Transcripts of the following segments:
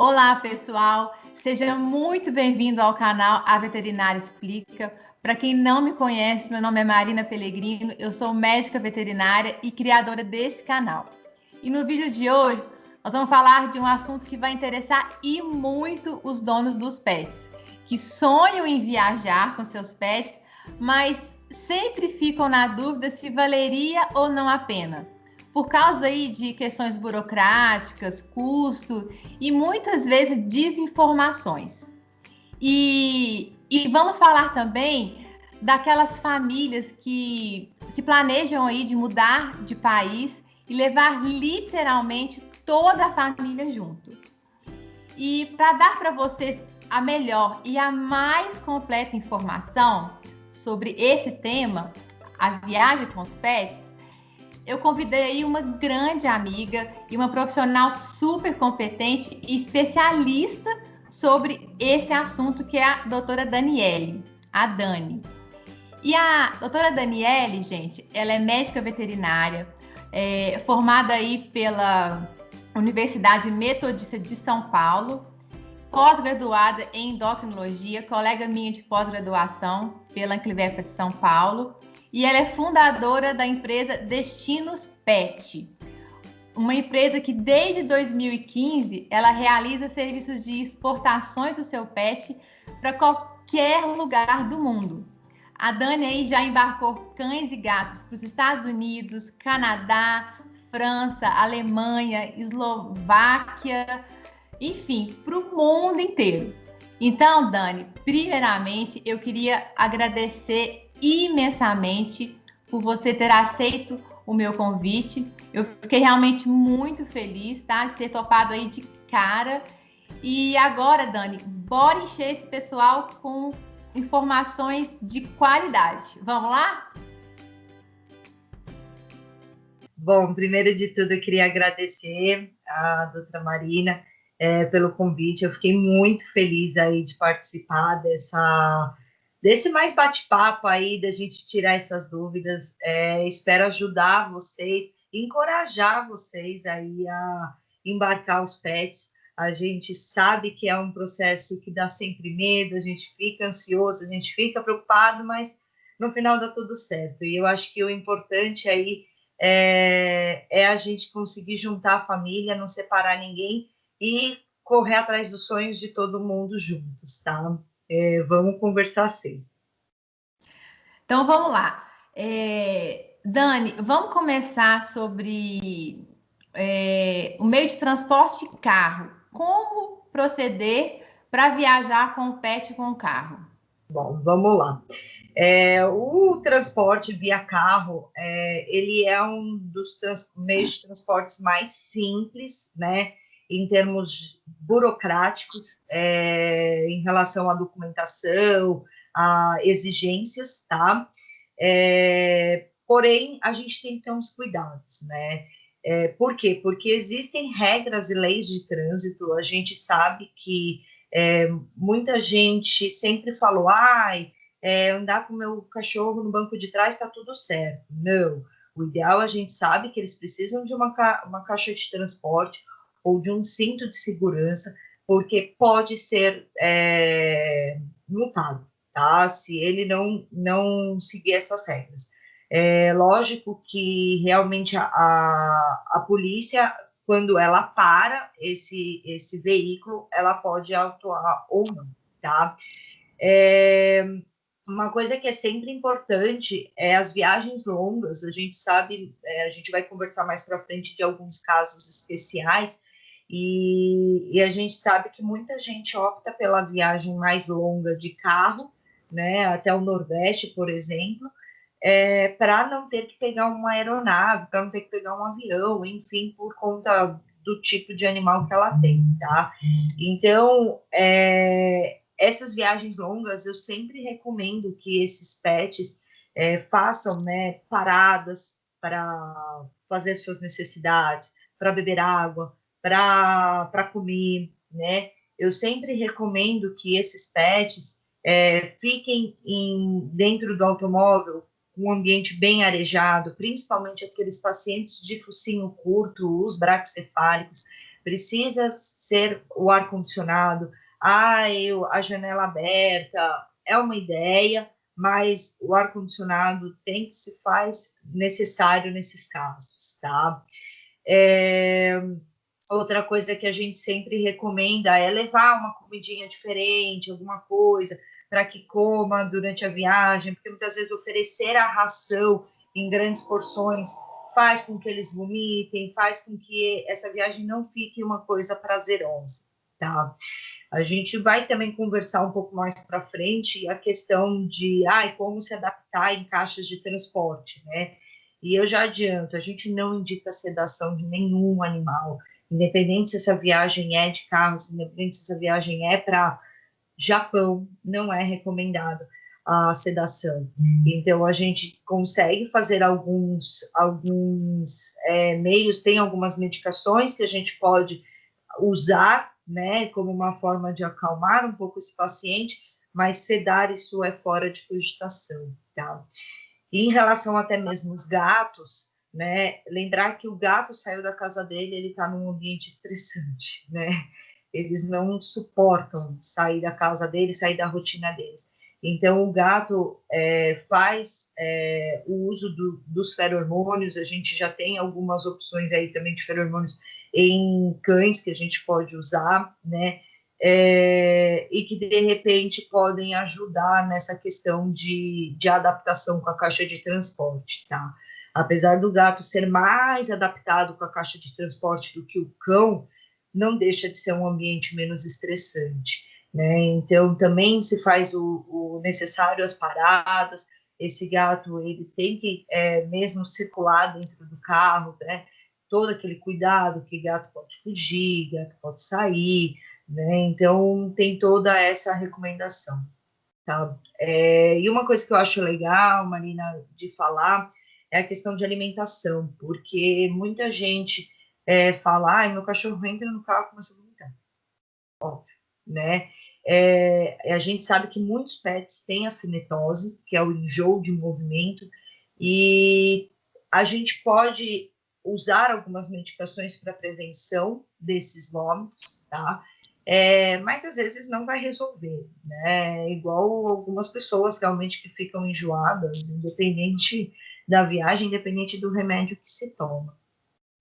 Olá, pessoal! Seja muito bem-vindo ao canal A Veterinária Explica. Para quem não me conhece, meu nome é Marina Pellegrino, eu sou médica veterinária e criadora desse canal. E no vídeo de hoje, nós vamos falar de um assunto que vai interessar e muito os donos dos pets, que sonham em viajar com seus pets, mas sempre ficam na dúvida se valeria ou não a pena. Por causa aí de questões burocráticas, custo e muitas vezes desinformações. E vamos falar também daquelas famílias que se planejam aí de mudar de país e levar literalmente toda a família junto. E para dar para vocês a melhor e a mais completa informação sobre esse tema, a viagem com os pets, eu convidei aí uma grande amiga e uma profissional super competente e especialista sobre esse assunto, que é a doutora Daniele, a Dani. E a doutora Daniele, gente, ela é médica veterinária, formada aí pela Universidade Metodista de São Paulo, pós-graduada em endocrinologia, colega minha de pós-graduação pela Anclivefa de São Paulo, e ela é fundadora da empresa Destinos Pet, uma empresa que desde 2015 ela realiza serviços de exportações do seu pet para qualquer lugar do mundo. A Dani aí já embarcou cães e gatos para os Estados Unidos, Canadá, França, Alemanha, Eslováquia, enfim, para o mundo inteiro. Então, Dani, primeiramente eu queria agradecer imensamente por você ter aceito o meu convite. Eu fiquei realmente muito feliz, tá, de ter topado aí de cara. E agora, Dani, bora encher esse pessoal com informações de qualidade. Vamos lá? Bom, primeiro de tudo, eu queria agradecer a doutora Marina pelo convite. Eu fiquei muito feliz aí de participar desse mais bate-papo aí, da gente tirar essas dúvidas. Espero ajudar vocês, encorajar vocês aí a embarcar os pets. A gente sabe que é um processo que dá sempre medo, a gente fica ansioso, a gente fica preocupado, mas no final dá tudo certo. E eu acho que o importante aí é a gente conseguir juntar a família, não separar ninguém e correr atrás dos sonhos de todo mundo juntos, tá? Vamos conversar sim. Então vamos lá. Dani, vamos começar sobre o meio de transporte carro. Como proceder para viajar com o pet com o carro? Bom, vamos lá. O transporte via carro, ele é um dos meios de transportes mais simples, né, em termos burocráticos, em relação à documentação, a exigências, tá? Porém, a gente tem que ter uns cuidados, né? Por quê? Porque existem regras e leis de trânsito, a gente sabe que muita gente sempre falou, andar com o meu cachorro no banco de trás está tudo certo. Não, o ideal a gente sabe que eles precisam de uma caixa de transporte ou de um cinto de segurança, porque pode ser multado, tá? Se ele não seguir essas regras. É lógico que realmente a polícia, quando ela para esse veículo, ela pode autuar ou não, tá? Uma coisa que é sempre importante é as viagens longas. A gente sabe, a gente vai conversar mais para frente de alguns casos especiais, e a gente sabe que muita gente opta pela viagem mais longa de carro, né, até o Nordeste, por exemplo, para não ter que pegar uma aeronave, para não ter que pegar um avião, enfim, por conta do tipo de animal que ela tem, tá? Então, essas viagens longas, eu sempre recomendo que esses pets façam, né, paradas para fazer suas necessidades, para beber água, para comer, né? Eu sempre recomendo que esses pets fiquem dentro do automóvel, um ambiente bem arejado, principalmente aqueles pacientes de focinho curto, os braquicefálicos, Precisa ser o ar-condicionado, a janela aberta, é uma ideia, mas o ar-condicionado tem que se faz necessário nesses casos, tá? Outra coisa que a gente sempre recomenda é levar uma comidinha diferente, alguma coisa, para que coma durante a viagem, porque muitas vezes oferecer a ração em grandes porções faz com que eles vomitem, faz com que essa viagem não fique uma coisa prazerosa, tá? A gente vai também conversar um pouco mais para frente a questão de como se adaptar em caixas de transporte, né? E eu já adianto, a gente não indica sedação de nenhum animal, independente se essa viagem é de carro, independente se essa viagem é para Japão, não é recomendado a sedação. Então, a gente consegue fazer alguns meios, tem algumas medicações que a gente pode usar, né, como uma forma de acalmar um pouco esse paciente, mas sedar isso é fora de cogitação, tá? E em relação até mesmo os gatos, né, lembrar que o gato saiu da casa dele, ele está num ambiente estressante, né? Eles não suportam sair da casa deles, sair da rotina deles. Então, o gato faz o uso dos feromônios, a gente já tem algumas opções aí também de feromônios em cães que a gente pode usar, né? E que, de repente, podem ajudar nessa questão de adaptação com a caixa de transporte, tá? Apesar do gato ser mais adaptado com a caixa de transporte do que o cão, não deixa de ser um ambiente menos estressante, né? Então, também se faz o necessário, as paradas. Esse gato, ele tem que mesmo circular dentro do carro, né? Todo aquele cuidado, que gato pode fugir, gato pode sair, né? Então, tem toda essa recomendação, tá? E uma coisa que eu acho legal, Marina, de falar, é a questão de alimentação, porque muita gente fala, meu cachorro entra no carro e começa a vomitar. Óbvio, né? A gente sabe que muitos pets têm a cinetose, que é o enjoo de movimento, e a gente pode usar algumas medicações para prevenção desses vômitos, tá? Mas às vezes não vai resolver, né? Igual algumas pessoas realmente que ficam enjoadas, independente da viagem, independente do remédio que se toma.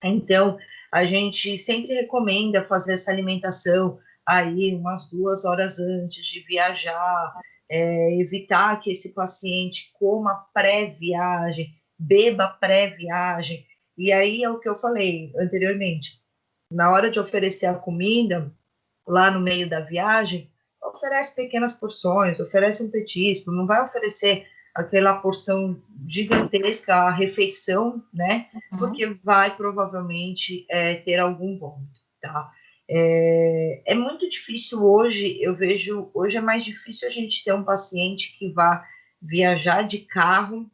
Então, a gente sempre recomenda fazer essa alimentação aí umas 2 horas antes de viajar, evitar que esse paciente coma pré-viagem, beba pré-viagem. E aí é o que eu falei anteriormente, na hora de oferecer a comida, lá no meio da viagem, oferece pequenas porções, oferece um petisco, não vai oferecer aquela porção gigantesca, a refeição, né? Porque vai provavelmente ter algum vômito, tá? É muito difícil hoje, eu vejo, hoje é mais difícil a gente ter um paciente que vá viajar de carro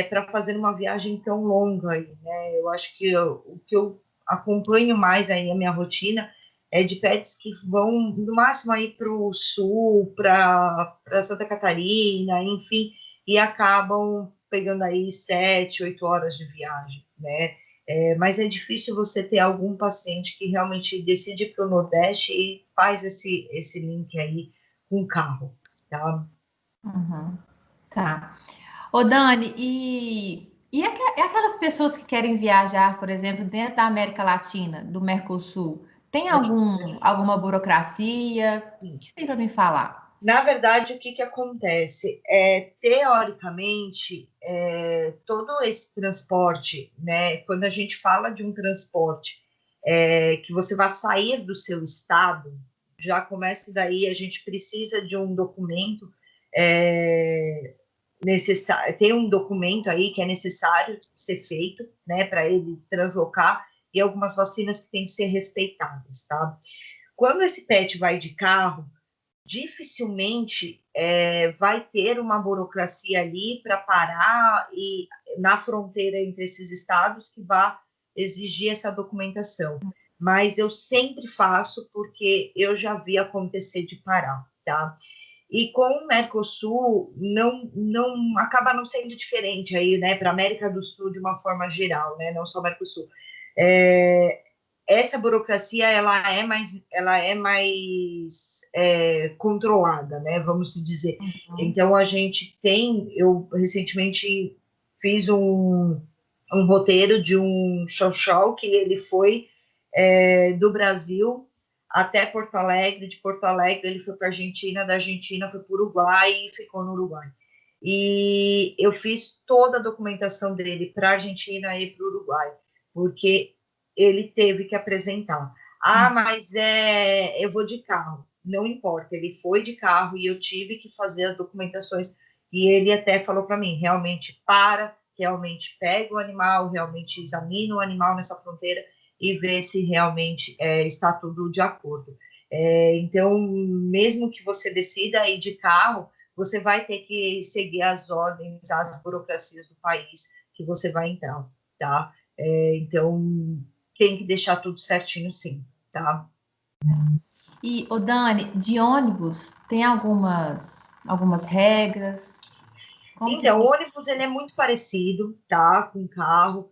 para fazer uma viagem tão longa aí, né? Eu acho que o que eu acompanho mais aí a minha rotina de pets que vão no máximo aí para o sul, para Santa Catarina, enfim, e acabam pegando aí 7, 8 horas de viagem, né? Mas é difícil você ter algum paciente que realmente decide para o Nordeste e faz esse link aí com o carro, tá? Uhum. Tá. Ô, Dani, e aquelas pessoas que querem viajar, por exemplo, dentro da América Latina, do Mercosul, tem alguma burocracia? O que você tem para me falar? Na verdade, o que acontece? Teoricamente, todo esse transporte, né, quando a gente fala de um transporte que você vai sair do seu estado, já começa daí, a gente precisa de um documento necessário, tem um documento aí que é necessário ser feito, né, para ele translocar, e algumas vacinas que têm que ser respeitadas, tá? Quando esse pet vai de carro, dificilmente vai ter uma burocracia ali para parar e na fronteira entre esses estados que vá exigir essa documentação. Mas eu sempre faço porque eu já vi acontecer de parar, tá? E com o Mercosul não acaba não sendo diferente aí, né? Para a América do Sul de uma forma geral, né? Não só o Mercosul. essa burocracia ela é mais controlada, né? Vamos dizer. Então a gente tem, eu recentemente fiz um roteiro de um show que ele foi do Brasil até Porto Alegre, de Porto Alegre ele foi para a Argentina, da Argentina foi para o Uruguai e ficou no Uruguai. E eu fiz toda a documentação dele para a Argentina e para o Uruguai, porque ele teve que apresentar. Ah, mas eu vou de carro. Não importa, ele foi de carro e eu tive que fazer as documentações. E ele até falou para mim, realmente pega o animal, realmente examina o animal nessa fronteira e vê se realmente está tudo de acordo. Então, mesmo que você decida ir de carro, você vai ter que seguir as ordens, as burocracias do país que você vai entrar, tá? Então, tem que deixar tudo certinho, sim, tá? E, o Dani, de ônibus, tem algumas regras? Como que Então, o funciona? ônibus ele é muito parecido, tá, com carro.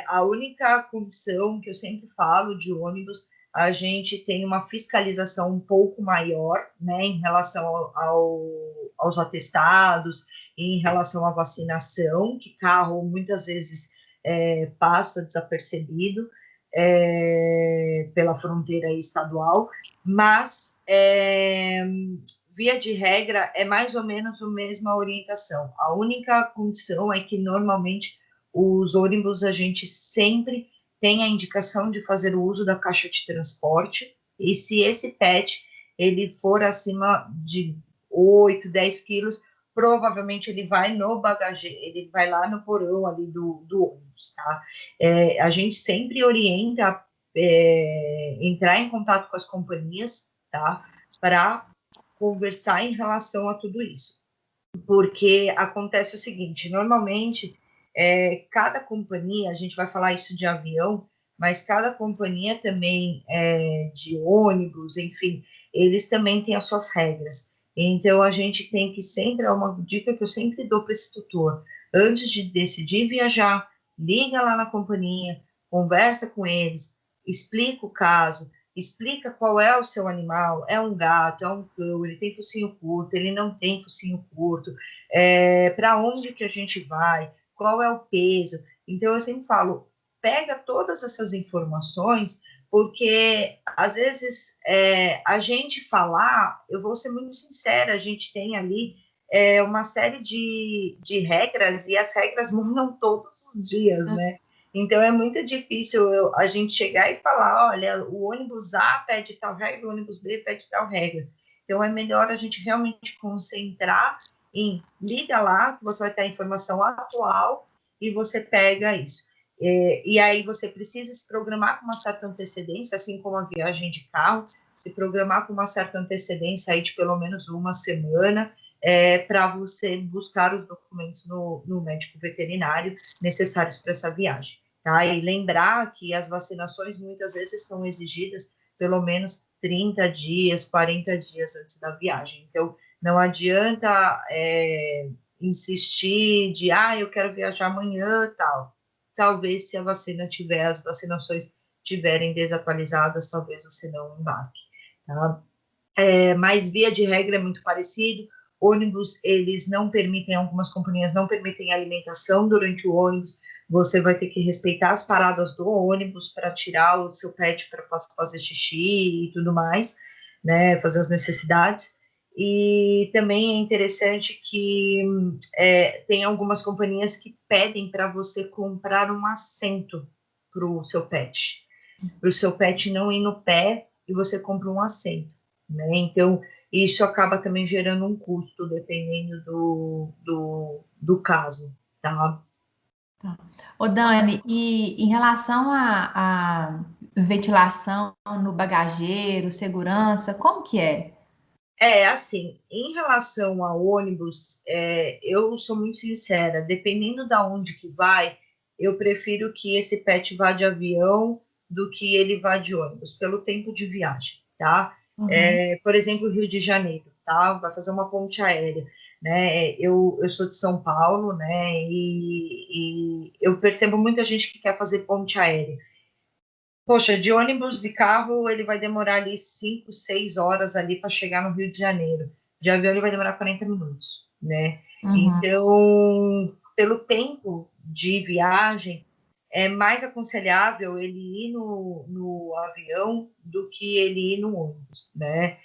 A única condição que eu sempre falo de ônibus, a gente tem uma fiscalização um pouco maior, né, em relação aos atestados, em relação à vacinação, que carro muitas vezes passa desapercebido pela fronteira estadual, mas via de regra, é mais ou menos a mesma orientação. A única condição é que, normalmente, os ônibus, a gente sempre tem a indicação de fazer o uso da caixa de transporte, e se esse pet ele for acima de 8, 10 quilos, provavelmente ele vai no bagageiro, ele vai lá no porão ali do ônibus, tá? A gente sempre orienta entrar em contato com as companhias, tá? Para conversar em relação a tudo isso. Porque acontece o seguinte, normalmente, cada companhia, a gente vai falar isso de avião, mas cada companhia também de ônibus, enfim, eles também têm as suas regras. Então, a gente tem que sempre, é uma dica que eu sempre dou para esse tutor, antes de decidir viajar, liga lá na companhia, conversa com eles, explica o caso, explica qual é o seu animal, é um gato, é um cão, ele tem focinho curto, ele não tem focinho curto, para onde que a gente vai, qual é o peso. Então, eu sempre falo, pega todas essas informações, porque, às vezes, a gente falar, eu vou ser muito sincera, a gente tem ali uma série de regras, e as regras mudam todos os dias, né? Então, é muito difícil a gente chegar e falar, olha, o ônibus A pede tal regra, o ônibus B pede tal regra. Então, é melhor a gente realmente concentrar em liga lá, que você vai ter a informação atual e você pega isso. E aí você precisa se programar com uma certa antecedência, assim como a viagem de carro, se programar com uma certa antecedência aí de pelo menos uma semana, para você buscar os documentos no médico veterinário necessários para essa viagem. Tá? E lembrar que as vacinações muitas vezes são exigidas pelo menos 30 dias, 40 dias antes da viagem. Então, não adianta insistir de, eu quero viajar amanhã, tal. Talvez se as vacinações tiverem desatualizadas, talvez você não embarque, tá? Mas via de regra é muito parecido. Ônibus, eles não permitem, algumas companhias não permitem alimentação durante o ônibus. Você vai ter que respeitar as paradas do ônibus para tirar o seu pet para fazer xixi e tudo mais, né? Fazer as necessidades. E também é interessante que tem algumas companhias que pedem para você comprar um assento para o seu pet não ir no pé e você compra um assento, né? Então, isso acaba também gerando um custo, dependendo do caso, tá? Tá. Ô, Dani, e em relação à ventilação no bagageiro, segurança, como que é? Assim, em relação a ônibus, eu sou muito sincera, dependendo da onde que vai, eu prefiro que esse pet vá de avião do que ele vá de ônibus, pelo tempo de viagem, tá? Uhum. Por exemplo, Rio de Janeiro, tá? Vai fazer uma ponte aérea, né? Eu sou de São Paulo, né? E eu percebo muita gente que quer fazer ponte aérea. Poxa, de ônibus e carro ele vai demorar ali 5, 6 horas ali para chegar no Rio de Janeiro. De avião ele vai demorar 40 minutos, né? Uhum. Então, pelo tempo de viagem, é mais aconselhável ele ir no avião do que ele ir no ônibus, né?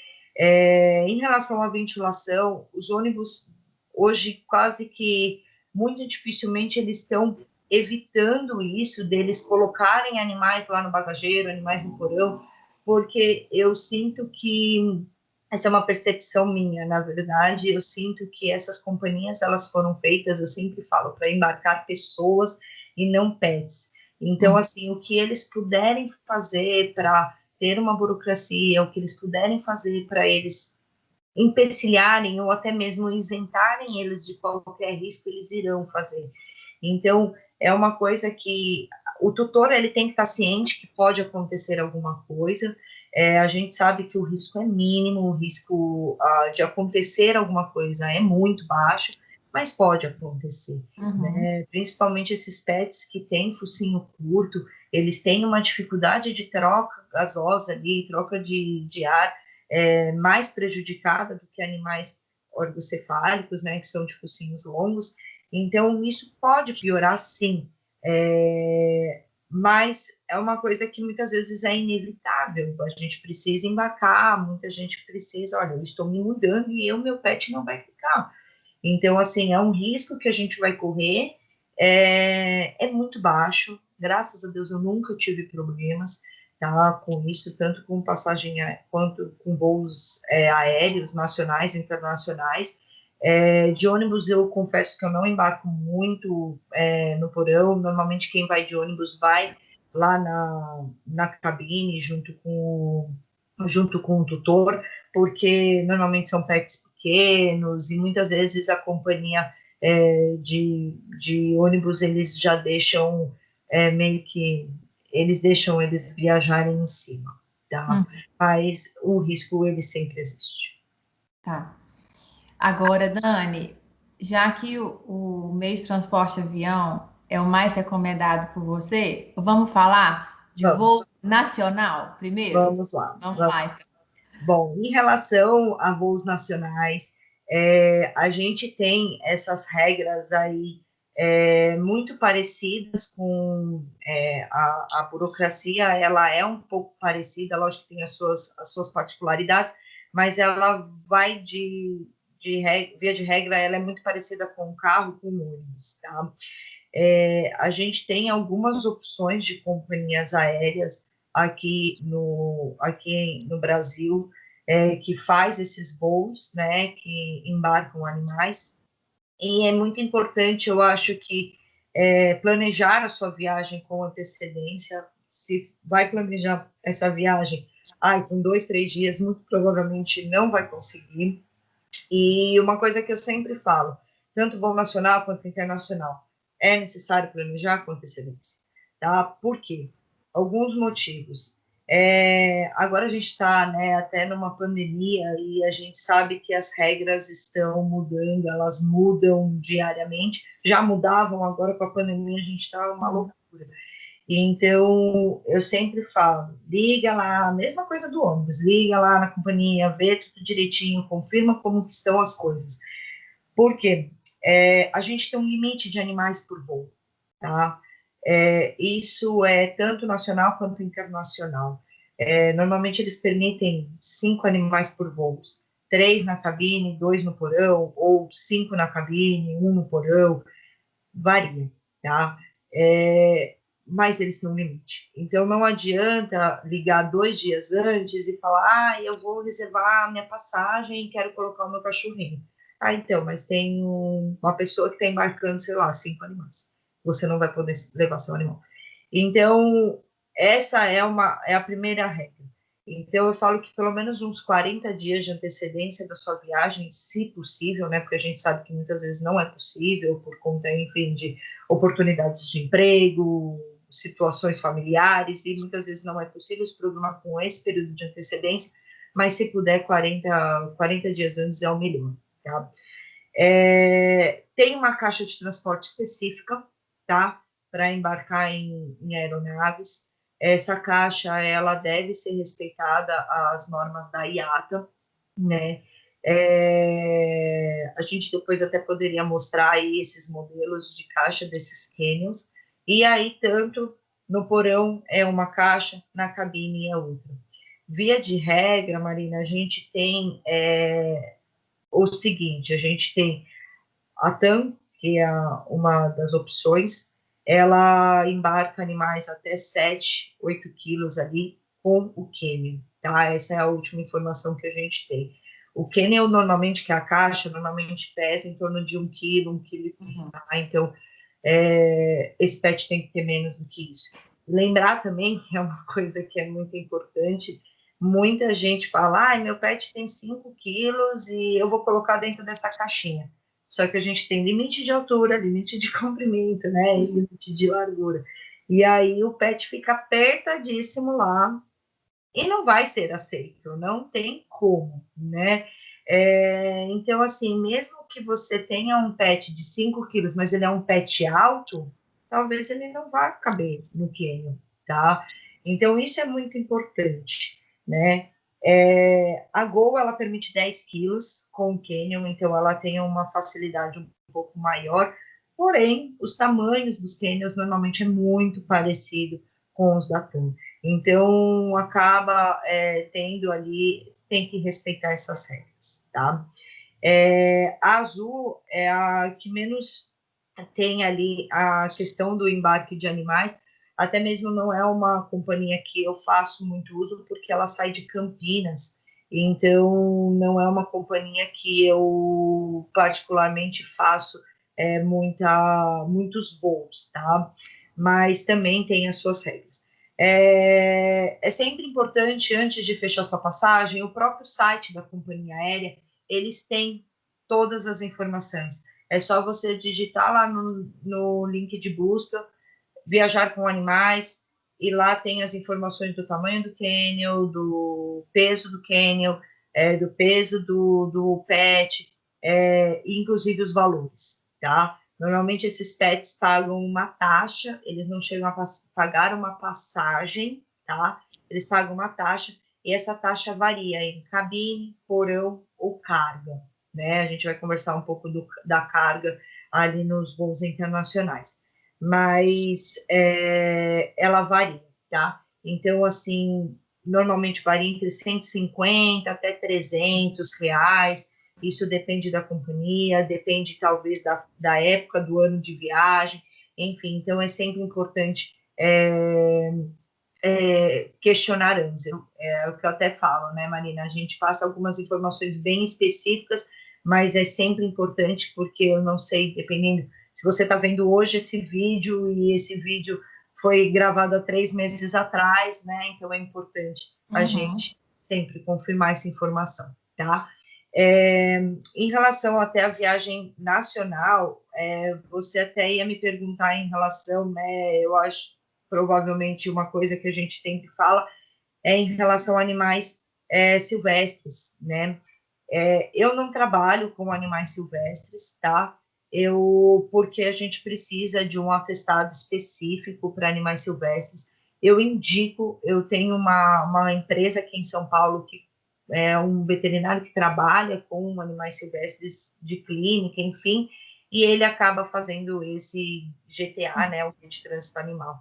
Em relação à ventilação, os ônibus hoje quase que muito dificilmente eles estão evitando isso deles colocarem animais lá no bagageiro, animais no porão, porque eu sinto que essa é uma percepção minha, na verdade, eu sinto que essas companhias elas foram feitas, eu sempre falo, para embarcar pessoas e não pets. Então, Uhum. assim, o que eles puderem fazer para ter uma burocracia, o que eles puderem fazer para eles empecilharem ou até mesmo isentarem eles de qualquer risco, eles irão fazer. Então, é uma coisa que o tutor ele tem que estar ciente que pode acontecer alguma coisa. A gente sabe que o risco é mínimo, o risco de acontecer alguma coisa é muito baixo, mas pode acontecer, Uhum. né? Principalmente esses pets que têm focinho curto, eles têm uma dificuldade de troca gasosa ali, troca de ar mais prejudicada do que animais orgocefálicos, né, que são de focinhos longos. Então, isso pode piorar, sim, mas é uma coisa que muitas vezes é inevitável. A gente precisa embarcar, muita gente precisa, olha, eu estou me mudando e meu pet não vai ficar. Então, assim, é um risco que a gente vai correr, é muito baixo. Graças a Deus eu nunca tive problemas, tá, com isso, tanto com passagem quanto com voos aéreos, nacionais e internacionais. De ônibus eu confesso que eu não embarco muito no porão. Normalmente quem vai de ônibus vai lá na cabine junto com o tutor, porque normalmente são pets pequenos e muitas vezes a companhia de ônibus eles já deixam meio que eles deixam eles viajarem em cima, tá? Uhum. Mas o risco ele sempre existe. Tá. Agora, Dani, já que o meio de transporte avião é o mais recomendado por você, vamos falar de voo Vamos, nacional primeiro? vamos lá. Vamos Vamos. lá, então. Bom, em relação a voos nacionais, a gente tem essas regras aí muito parecidas com a burocracia, ela é um pouco parecida, lógico que tem as suas particularidades, mas ela vai via de regra, ela é muito parecida com o carro, com o ônibus, tá? A gente tem algumas opções de companhias aéreas aqui no Brasil, que faz esses voos, né, que embarcam animais. E é muito importante, eu acho que planejar a sua viagem com antecedência. Se vai planejar essa viagem, com 2, 3 dias, muito provavelmente não vai conseguir. E uma coisa que eu sempre falo, tanto voo nacional quanto internacional, é necessário planejar com antecedência, tá? Por quê? Alguns motivos. Agora a gente está, né, até numa pandemia e a gente sabe que as regras estão mudando, elas mudam diariamente, já mudavam, agora com a pandemia a gente está uma Uhum. loucura. Então, eu sempre falo, liga lá, mesma coisa do ônibus, liga lá na companhia, vê tudo direitinho, confirma como estão as coisas. Por quê? A gente tem um limite de animais por voo, tá? Isso é tanto nacional quanto internacional. Normalmente eles permitem 5 animais por voo, 3 na cabine, 2 no porão, ou 5 na cabine, 1 no porão, varia, tá? Mas eles têm um limite. Então, não adianta ligar 2 dias antes e falar, eu vou reservar a minha passagem e quero colocar o meu cachorrinho. Então, mas tem uma pessoa que está embarcando, sei lá, 5 animais. Você não vai poder levar seu animal. Então, essa é a primeira regra. Então, eu falo que pelo menos uns 40 dias de antecedência da sua viagem, se possível, né? Porque a gente sabe que muitas vezes não é possível, por conta, enfim, de oportunidades de emprego, situações familiares, e muitas vezes não é possível se programar com esse período de antecedência, mas se puder, 40 dias antes é o melhor, tá? Tem uma caixa de transporte específica, tá? Para embarcar em aeronaves. essa caixa, ela deve ser respeitada as normas da IATA, né? A gente depois até poderia mostrar aí esses modelos de caixa desses cânions, e aí tanto no porão é uma caixa, na cabine é outra. Via de regra, Marina, a gente tem o seguinte, a gente tem a TAM, que é uma das opções, ela embarca animais até 7, 8 quilos ali com o cânion, tá? Essa é a última informação que a gente tem. O cânion, normalmente, que é a caixa, normalmente pesa em torno de 1 quilo, 1,5 kg, tá? Então, esse pet tem que ter menos do que isso. Lembrar também, que é uma coisa que é muito importante, muita gente fala, meu pet tem 5 quilos e eu vou colocar dentro dessa caixinha. Só que a gente tem limite de altura, limite de comprimento, né, e limite de largura. E aí o pet fica apertadíssimo lá e não vai ser aceito, não tem como, né? Então, assim, mesmo que você tenha um pet de 5 quilos, mas ele é um pet alto, talvez ele não vá caber no cânion, tá? Então, isso é muito importante, né? A Gol, ela permite 10 quilos com o cânion, então ela tem uma facilidade um pouco maior, porém, os tamanhos dos cânions normalmente é muito parecido com os da TAM. Então, acaba tendo ali, tem que respeitar essas regras, tá? A Azul é a que menos tem ali a questão do embarque de animais, até mesmo não é uma companhia que eu faço muito uso, porque ela sai de Campinas, então não é uma companhia que eu particularmente faço muitos voos, tá? Mas também tem as suas regras. É sempre importante, antes de fechar sua passagem, o próprio site da companhia aérea, eles têm todas as informações. É só você digitar lá no link de busca, viajar com animais, e lá tem as informações do tamanho do cânion, do peso do cânion, do peso do pet, inclusive os valores, tá? Normalmente esses pets pagam uma taxa, eles não chegam a pagar uma passagem, tá? Eles pagam uma taxa, e essa taxa varia em cabine, porão ou carga, né? A gente vai conversar um pouco da carga ali nos voos internacionais, mas ela varia, tá? Então, assim, normalmente varia entre 150 até R$ 300, isso depende da companhia, depende talvez da época do ano de viagem, enfim, então é sempre importante questionar antes. É o que eu até falo, né, Marina? A gente passa algumas informações bem específicas, mas é sempre importante, porque eu não sei, dependendo, se você está vendo hoje esse vídeo, e esse vídeo foi gravado há 3 meses atrás, né? Então é importante a gente sempre confirmar essa informação, tá? Em relação até a viagem nacional, você até ia me perguntar em relação, né? Eu acho provavelmente uma coisa que a gente sempre fala é em relação a animais silvestres, né? Eu não trabalho com animais silvestres, tá? Porque a gente precisa de um atestado específico para animais silvestres. Eu tenho uma empresa aqui em São Paulo que é um veterinário que trabalha com animais silvestres de clínica, enfim, e ele acaba fazendo esse GTA, né, o Guia de Trânsito Animal.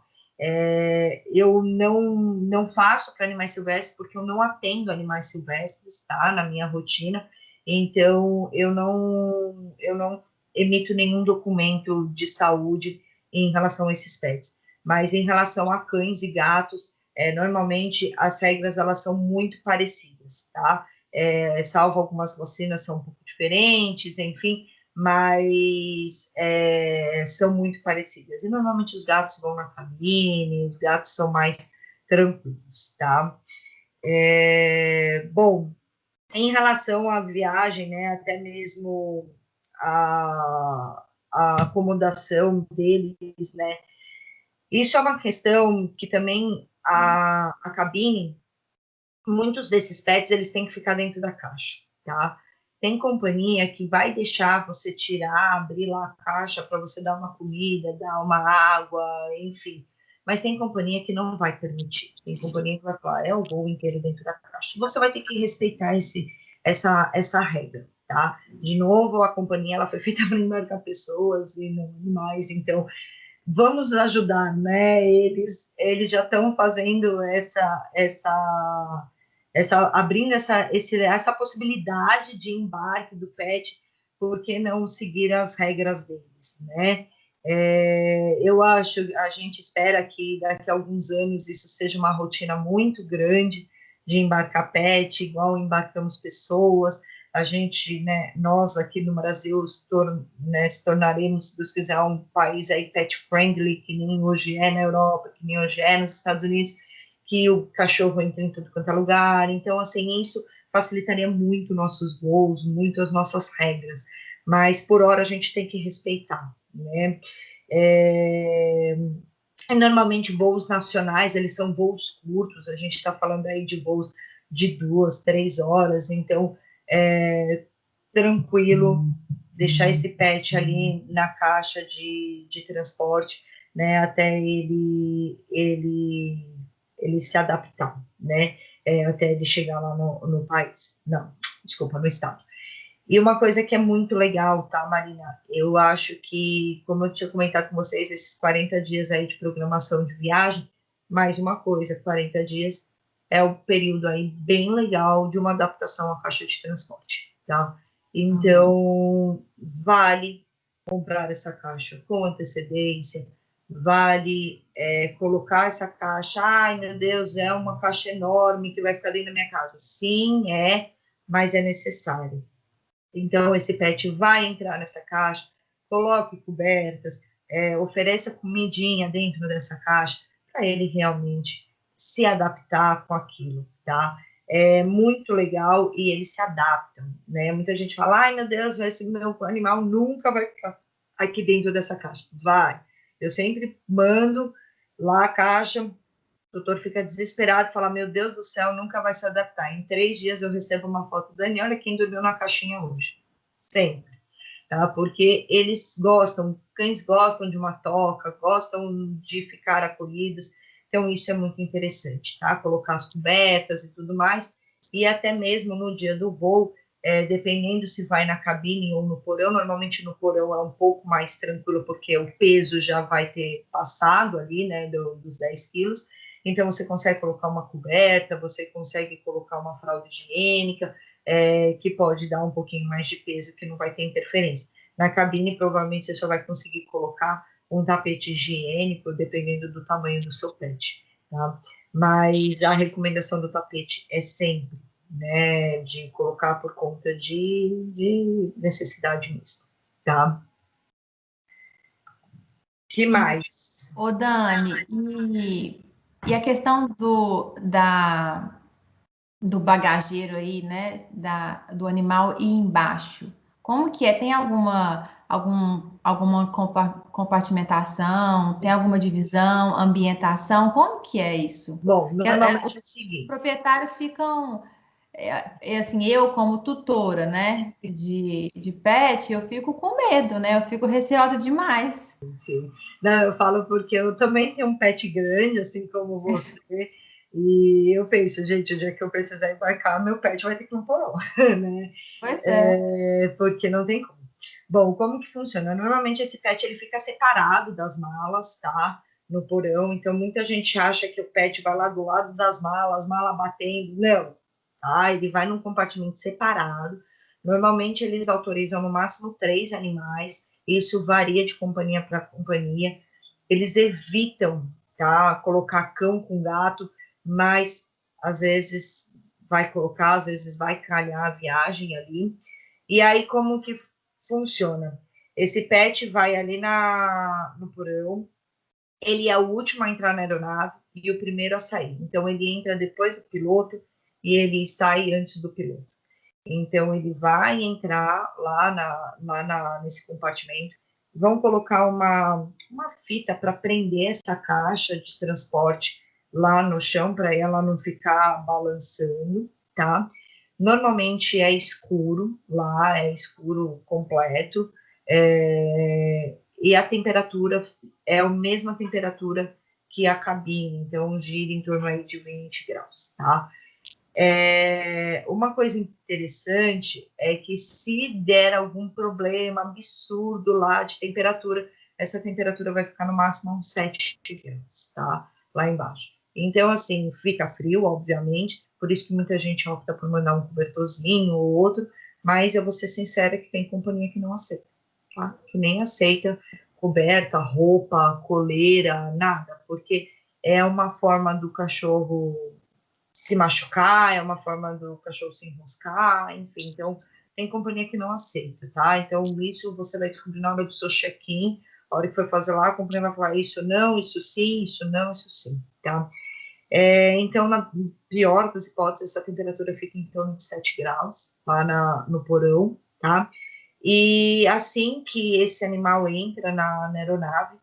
Eu não faço para animais silvestres, porque eu não atendo animais silvestres, tá, na minha rotina, então eu não emito nenhum documento de saúde em relação a esses pets. Mas em relação a cães e gatos, normalmente as regras elas são muito parecidas, tá? Salvo algumas vacinas são um pouco diferentes, enfim, mas são muito parecidas. E normalmente os gatos vão na cabine, os gatos são mais tranquilos, tá? Bom, em relação à viagem, né, até mesmo a acomodação deles, né, isso é uma questão que também a cabine, muitos desses pets, eles têm que ficar dentro da caixa, tá? Tem companhia que vai deixar você tirar, abrir lá a caixa para você dar uma comida, dar uma água, enfim. mas tem companhia que não vai permitir. Tem companhia que vai falar, é o voo inteiro dentro da caixa. Você vai ter que respeitar essa regra, tá? De novo, a companhia ela foi feita para embarcar pessoas e não animais, então vamos ajudar, né? Eles já estão fazendo abrindo essa possibilidade de embarque do pet, por que não seguir as regras deles, né? Eu acho, a gente espera que daqui a alguns anos isso seja uma rotina muito grande de embarcar pet, igual embarcamos pessoas. A gente, né, nós aqui no Brasil se tornaremos, se Deus quiser, um país aí pet friendly, que nem hoje é na Europa, que nem hoje é nos Estados Unidos, que o cachorro entra em tudo quanto é lugar. Então, assim, isso facilitaria muito nossos voos, muito as nossas regras. Mas, por hora, a gente tem que respeitar, né? Normalmente, voos nacionais, eles são voos curtos. A gente está falando aí de voos de 2, 3 horas. Então, tranquilo, deixar esse pet ali na caixa de transporte, né, até ele se adaptar, né, até ele chegar lá no país, não, desculpa, no estado. E uma coisa que é muito legal, tá, Marina? Eu acho que, como eu tinha comentado com vocês, esses 40 dias aí de programação de viagem, mais uma coisa, 40 dias é o período aí bem legal de uma adaptação à caixa de transporte, tá? Então, vale comprar essa caixa com antecedência, vale colocar essa caixa, ai meu Deus, é uma caixa enorme que vai ficar dentro da minha casa. Sim, mas é necessário. Então, esse pet vai entrar nessa caixa, coloque cobertas, ofereça comidinha dentro dessa caixa, para ele realmente se adaptar com aquilo, tá? É muito legal e eles se adaptam, né? Muita gente fala, ai meu Deus, esse meu animal nunca vai ficar aqui dentro dessa caixa. Vai. Eu sempre mando lá a caixa, o doutor fica desesperado, fala, meu Deus do céu, nunca vai se adaptar. Em 3 dias eu recebo uma foto do Dani, olha quem dormiu na caixinha hoje. Sempre, tá? Porque eles gostam, cães gostam de uma toca, gostam de ficar acolhidos, então isso é muito interessante, tá? Colocar as cobertas e tudo mais, e até mesmo no dia do voo, dependendo se vai na cabine ou no porão, normalmente no porão é um pouco mais tranquilo, porque o peso já vai ter passado ali, né, dos 10 quilos, então você consegue colocar uma coberta, você consegue colocar uma fralda higiênica, que pode dar um pouquinho mais de peso, que não vai ter interferência. Na cabine, provavelmente, você só vai conseguir colocar um tapete higiênico, dependendo do tamanho do seu pet, tá? Mas a recomendação do tapete é sempre, né, de colocar por conta de necessidade mesmo, tá? Que mais? Ô, Dani, e a questão do bagageiro aí, né, do animal ir embaixo. Como que é? Tem alguma compartimentação? Tem alguma divisão, ambientação? Como que é isso? Bom, normalmente é o Os seguinte. proprietários ficam, assim, eu como tutora, né, de pet, eu fico com medo, né? Eu fico receosa demais. Sim. Não, eu falo porque eu também tenho um pet grande, assim como você, e eu penso, gente, o dia que eu precisar embarcar, meu pet vai ter que ir no porão, né? Pois é. Porque não tem como. Bom, como que funciona? Normalmente esse pet ele fica separado das malas, tá? No porão, então muita gente acha que o pet vai lá do lado das malas, mala batendo. Não, tá? Ele vai num compartimento separado. Normalmente eles autorizam no máximo 3 animais, isso varia de companhia para companhia. Eles evitam, tá, colocar cão com gato, mas às vezes vai colocar, às vezes vai calhar a viagem ali. E aí, como que funciona? Esse pet vai ali no porão, ele é o último a entrar na aeronave e o primeiro a sair. Então, ele entra depois do piloto e ele sai antes do piloto. Então, ele vai entrar nesse compartimento, vão colocar uma fita para prender essa caixa de transporte lá no chão, para ela não ficar balançando, tá? Normalmente é escuro lá, é escuro completo, e a temperatura é a mesma temperatura que a cabine, então gira em torno aí de 20 graus, tá? Uma coisa interessante é que se der algum problema absurdo lá de temperatura, essa temperatura vai ficar no máximo uns 7 graus, tá? Lá embaixo. Então, assim, fica frio, obviamente, por isso que muita gente opta por mandar um cobertorzinho ou outro, mas eu vou ser sincera que tem companhia que não aceita, tá? Que nem aceita coberta, roupa, coleira, nada, porque é uma forma do cachorro se machucar, é uma forma do cachorro se enroscar, enfim, então tem companhia que não aceita, tá? Então isso você vai descobrir na hora do seu check-in, a hora que for fazer lá, a companhia vai falar isso não, isso sim, isso não, isso sim, tá? Então, na pior das hipóteses, essa temperatura fica em torno de 7 graus lá no porão, tá? E assim que esse animal entra na aeronave,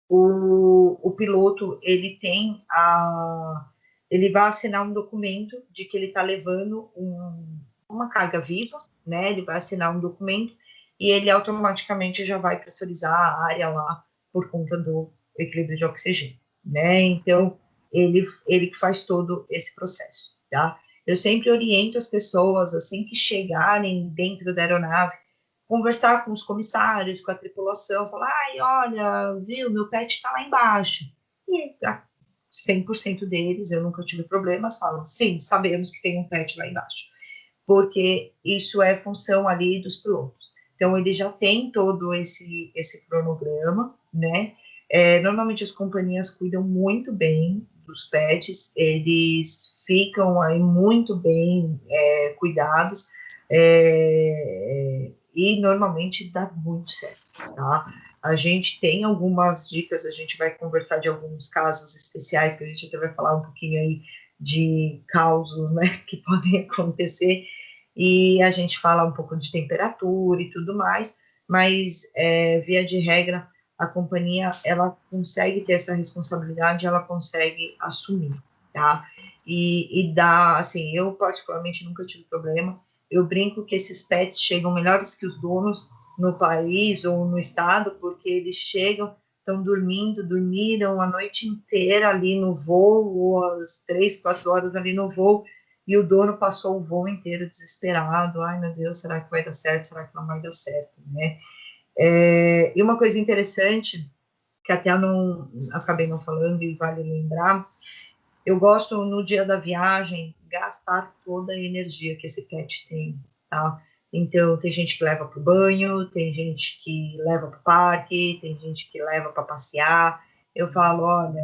o piloto, ele vai assinar um documento de que ele está levando uma carga viva, né? Ele vai assinar um documento e ele automaticamente já vai pressurizar a área lá por conta do equilíbrio de oxigênio, né? Então, ele que faz todo esse processo, tá? Eu sempre oriento as pessoas, assim que chegarem dentro da aeronave, conversar com os comissários, com a tripulação, falar, ai, olha, viu, meu pet está lá embaixo. E 100% deles, eu nunca tive problemas, falam, sim, sabemos que tem um pet lá embaixo, porque isso é função ali dos pilotos. Então, ele já tem todo esse cronograma, né? Normalmente as companhias cuidam muito bem dos pets, eles ficam aí muito bem cuidados, e normalmente dá muito certo, tá? A gente tem algumas dicas, a gente vai conversar de alguns casos especiais, que a gente até vai falar um pouquinho aí de causos, né, que podem acontecer, e a gente fala um pouco de temperatura e tudo mais, mas, via de regra, a companhia, ela consegue ter essa responsabilidade, ela consegue assumir, tá? E dá, assim, eu particularmente nunca tive problema, eu brinco que esses pets chegam melhores que os donos no país ou no estado, porque eles chegam, estão dormiram a noite inteira ali no voo, ou às 3, 4 horas ali no voo, e o dono passou o voo inteiro desesperado, ai meu Deus, será que vai dar certo, será que não vai dar certo, né? E uma coisa interessante, que até não acabei não falando e vale lembrar, eu gosto, no dia da viagem, gastar toda a energia que esse pet tem, tá? Então, tem gente que leva para o banho, tem gente que leva para o parque, tem gente que leva para passear. Eu falo, olha,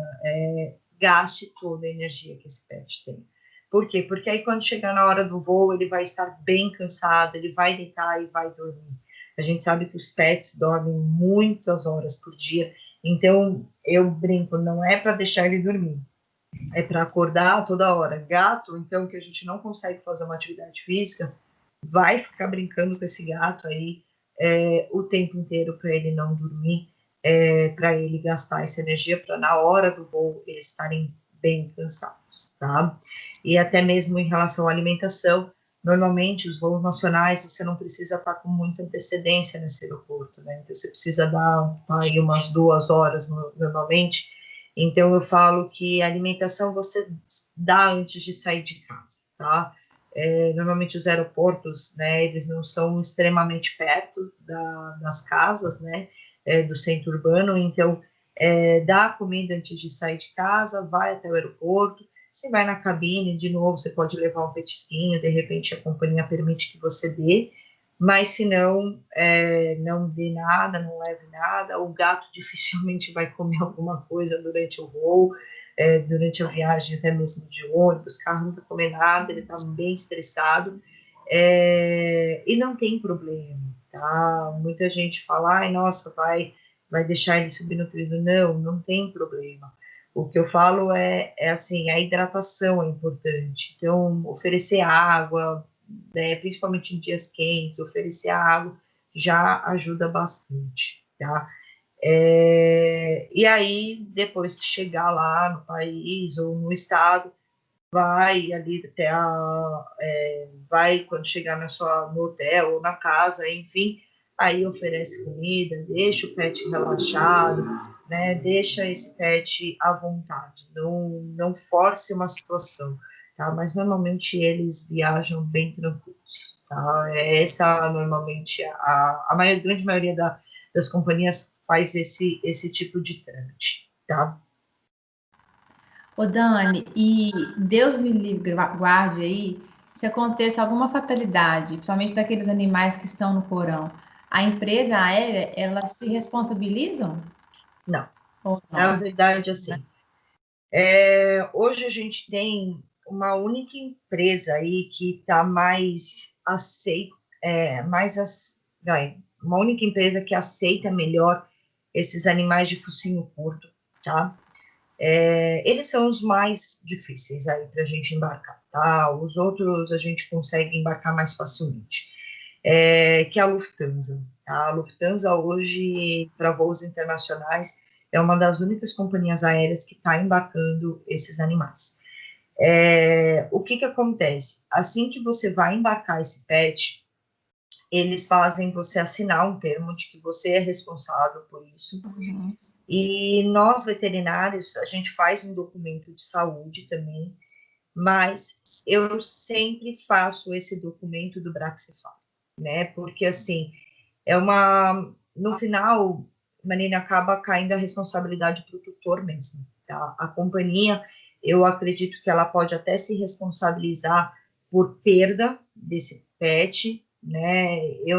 gaste toda a energia que esse pet tem. Por quê? Porque aí, quando chegar na hora do voo, ele vai estar bem cansado, ele vai deitar e vai dormir. A gente sabe que os pets dormem muitas horas por dia, então eu brinco, não é para deixar ele dormir, é para acordar toda hora. Gato, então, que a gente não consegue fazer uma atividade física, vai ficar brincando com esse gato aí o tempo inteiro para ele não dormir, para ele gastar essa energia, para na hora do voo eles estarem bem cansados, tá? E até mesmo em relação à alimentação, normalmente os voos nacionais você não precisa estar com muita antecedência nesse aeroporto, né? Então você precisa dar aí umas 2 horas normalmente. Então eu falo que a alimentação você dá antes de sair de casa, tá? Normalmente os aeroportos, né, eles não são extremamente perto das casas, né, do centro urbano, então dá a comida antes de sair de casa, vai até o aeroporto, se vai na cabine, de novo, você pode levar um petisquinho, de repente a companhia permite que você dê, mas se não, não dê nada, não leve nada, o gato dificilmente vai comer alguma coisa durante o voo, durante a viagem, até mesmo de ônibus, carro não vai comer nada, ele está bem estressado, e não tem problema, tá? Muita gente fala, ai, nossa, vai deixar ele subnutrido. Não, não tem problema. O que eu falo assim, a hidratação é importante. Então, oferecer água, né, principalmente em dias quentes, oferecer água já ajuda bastante, tá? E aí, depois que chegar lá no país ou no estado, vai ali vai quando chegar no hotel ou na casa, enfim, aí oferece comida, deixa o pet relaxado, né? Deixa esse pet à vontade, não force uma situação, tá? Mas normalmente eles viajam bem tranquilos, tá? Essa normalmente grande maioria das companhias faz esse tipo de trâmite, tá? Ô Dani, e Deus me livre, guarde aí, se aconteça alguma fatalidade, principalmente daqueles animais que estão no porão, a empresa aérea, elas se responsabilizam Não, ou na não? verdade, assim, hoje a gente tem uma única empresa aí que está mais aceita, uma única empresa que aceita melhor esses animais de focinho curto, tá? Eles são os mais difíceis aí para a gente embarcar, tá? Os outros a gente consegue embarcar mais facilmente, que é a Lufthansa. Tá? A Lufthansa hoje, para voos internacionais, é uma das únicas companhias aéreas que está embarcando esses animais. O que acontece? Assim que você vai embarcar esse pet, eles fazem você assinar um termo de que você é responsável por isso. Uhum. E nós, veterinários, a gente faz um documento de saúde também, mas eu sempre faço esse documento do Braxify, né? Porque, assim, no final, Marina, acaba caindo a responsabilidade para o tutor mesmo, tá? A companhia, eu acredito que ela pode até se responsabilizar por perda desse pet, né? É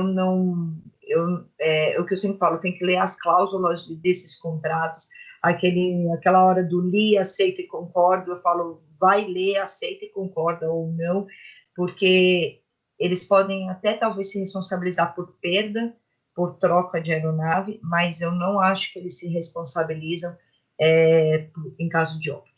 o que eu sempre falo, tem que ler as cláusulas desses contratos, aquela hora do li, aceita e concordo, eu falo, vai ler, aceita e concorda ou não, porque eles podem até talvez se responsabilizar por perda, por troca de aeronave, mas eu não acho que eles se responsabilizam em caso de óbito,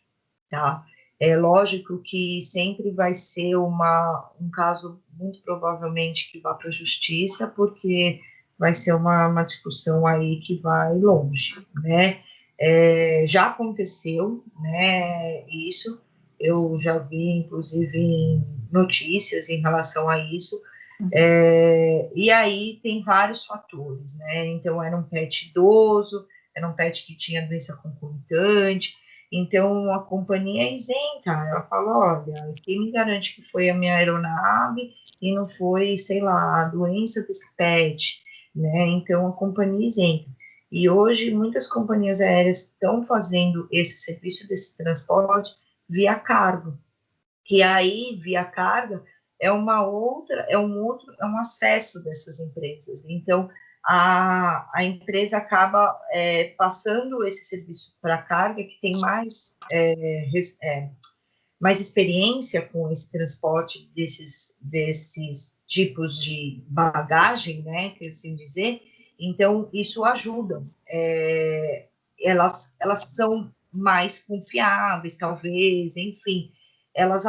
tá? É lógico que sempre vai ser um caso, muito provavelmente, que vá para a justiça, porque vai ser uma discussão aí que vai longe, né? Já aconteceu, né, isso, eu já vi, inclusive, em notícias em relação a isso, e aí tem vários fatores, né? Então, era um pet idoso, era um pet que tinha doença concomitante, então a companhia é isenta. Ela fala: olha, quem me garante que foi a minha aeronave e não foi, sei lá, a doença desse pet, né? Então a companhia é isenta. E hoje muitas companhias aéreas estão fazendo esse serviço desse transporte via cargo, que aí, via carga, é um acesso dessas empresas. Então, a empresa acaba passando esse serviço para a carga, que tem mais experiência com esse transporte desses tipos de bagagem, né, que eu assim dizer. Então, isso ajuda. Elas são mais confiáveis, talvez, enfim, elas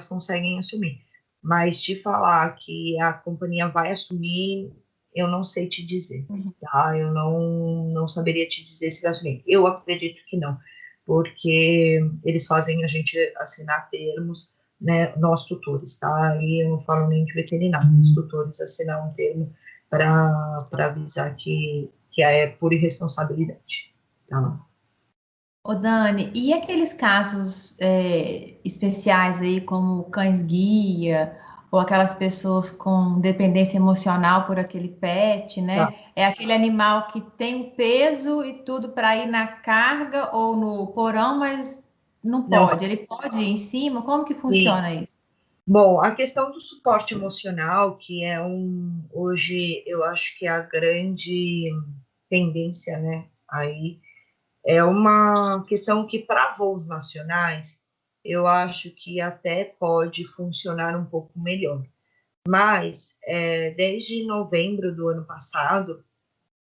conseguem assumir. Mas te falar que a companhia vai assumir, eu não sei te dizer, tá? Eu não saberia te dizer se vai assumir. Eu acredito que não, porque eles fazem a gente assinar termos, né, nós tutores, tá? E eu não falo nem de veterinário, os tutores assinar um termo para avisar que é por irresponsabilidade, tá? Ô Dani, e aqueles casos especiais aí, como cães-guia, ou aquelas pessoas com dependência emocional por aquele pet, Tá. né? É aquele animal que tem o peso e tudo para ir na carga ou no porão, mas não Não, pode. Ele pode ir em cima? Como que sim. funciona isso? Bom, a questão do suporte emocional, que hoje eu acho que é a grande tendência, né, aí, é uma questão que para voos nacionais, eu acho que até pode funcionar um pouco melhor. Mas, desde novembro do ano passado,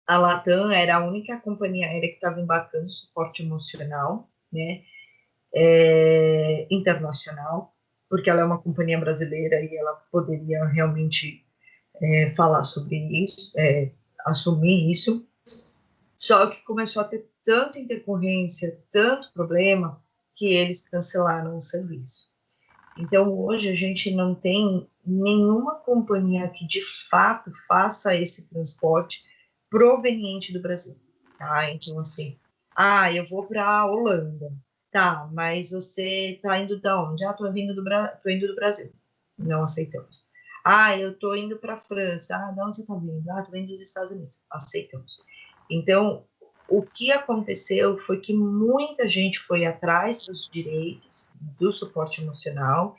a Latam era a única companhia aérea que estava embarcando suporte emocional, né, internacional, porque ela é uma companhia brasileira e ela poderia realmente falar sobre isso, assumir isso. Só que começou a ter tanta intercorrência, tanto problema, que eles cancelaram o serviço. Então, hoje a gente não tem nenhuma companhia que de fato faça esse transporte proveniente do Brasil, tá? Então, assim, eu vou para a Holanda, tá? Mas você está indo de onde? Tô indo do Brasil. Não aceitamos. Eu estou indo para a França. De onde você está vindo? Tô vindo dos Estados Unidos. Aceitamos. Então, o que aconteceu foi que muita gente foi atrás dos direitos do suporte emocional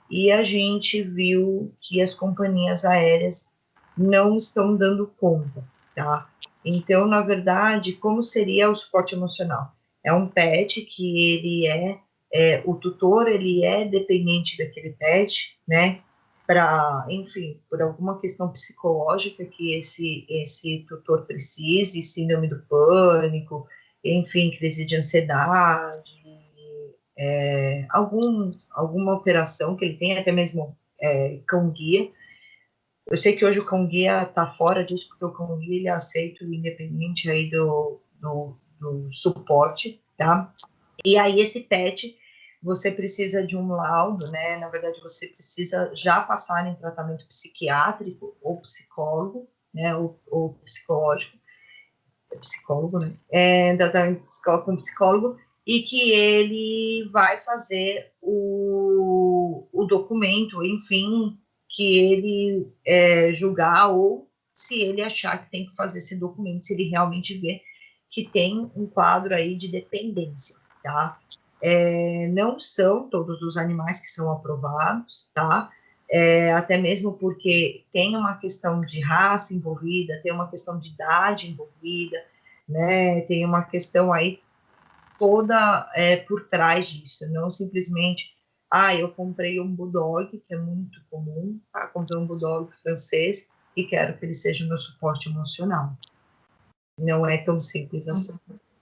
e a gente viu que as companhias aéreas não estão dando conta, tá? Então, na verdade, como seria o suporte emocional? É um pet que ele o tutor, ele é dependente daquele pet, né? Para, enfim, por alguma questão psicológica que esse tutor precise, síndrome do pânico, enfim, crise de ansiedade, alguma alteração que ele tem, até mesmo cão-guia. Eu sei que hoje o cão-guia está fora disso, porque o cão-guia ele é aceito independente aí do suporte, tá? E aí esse pet, você precisa de um laudo, né? Na verdade, você precisa já passar em tratamento psiquiátrico ou psicólogo, né? Ou psicológico, psicólogo, né? Tratamento psicólogo com psicólogo, e que ele vai fazer o documento, enfim, que ele julgar, ou se ele achar que tem que fazer esse documento, se ele realmente vê que tem um quadro aí de dependência, tá? Não são todos os animais que são aprovados, tá? Até mesmo porque tem uma questão de raça envolvida, tem uma questão de idade envolvida, né? Tem uma questão aí toda por trás disso, não simplesmente, eu comprei um bulldog, que é muito comum, tá? Comprei um bulldog francês e quero que ele seja o meu suporte emocional. Não é tão simples assim,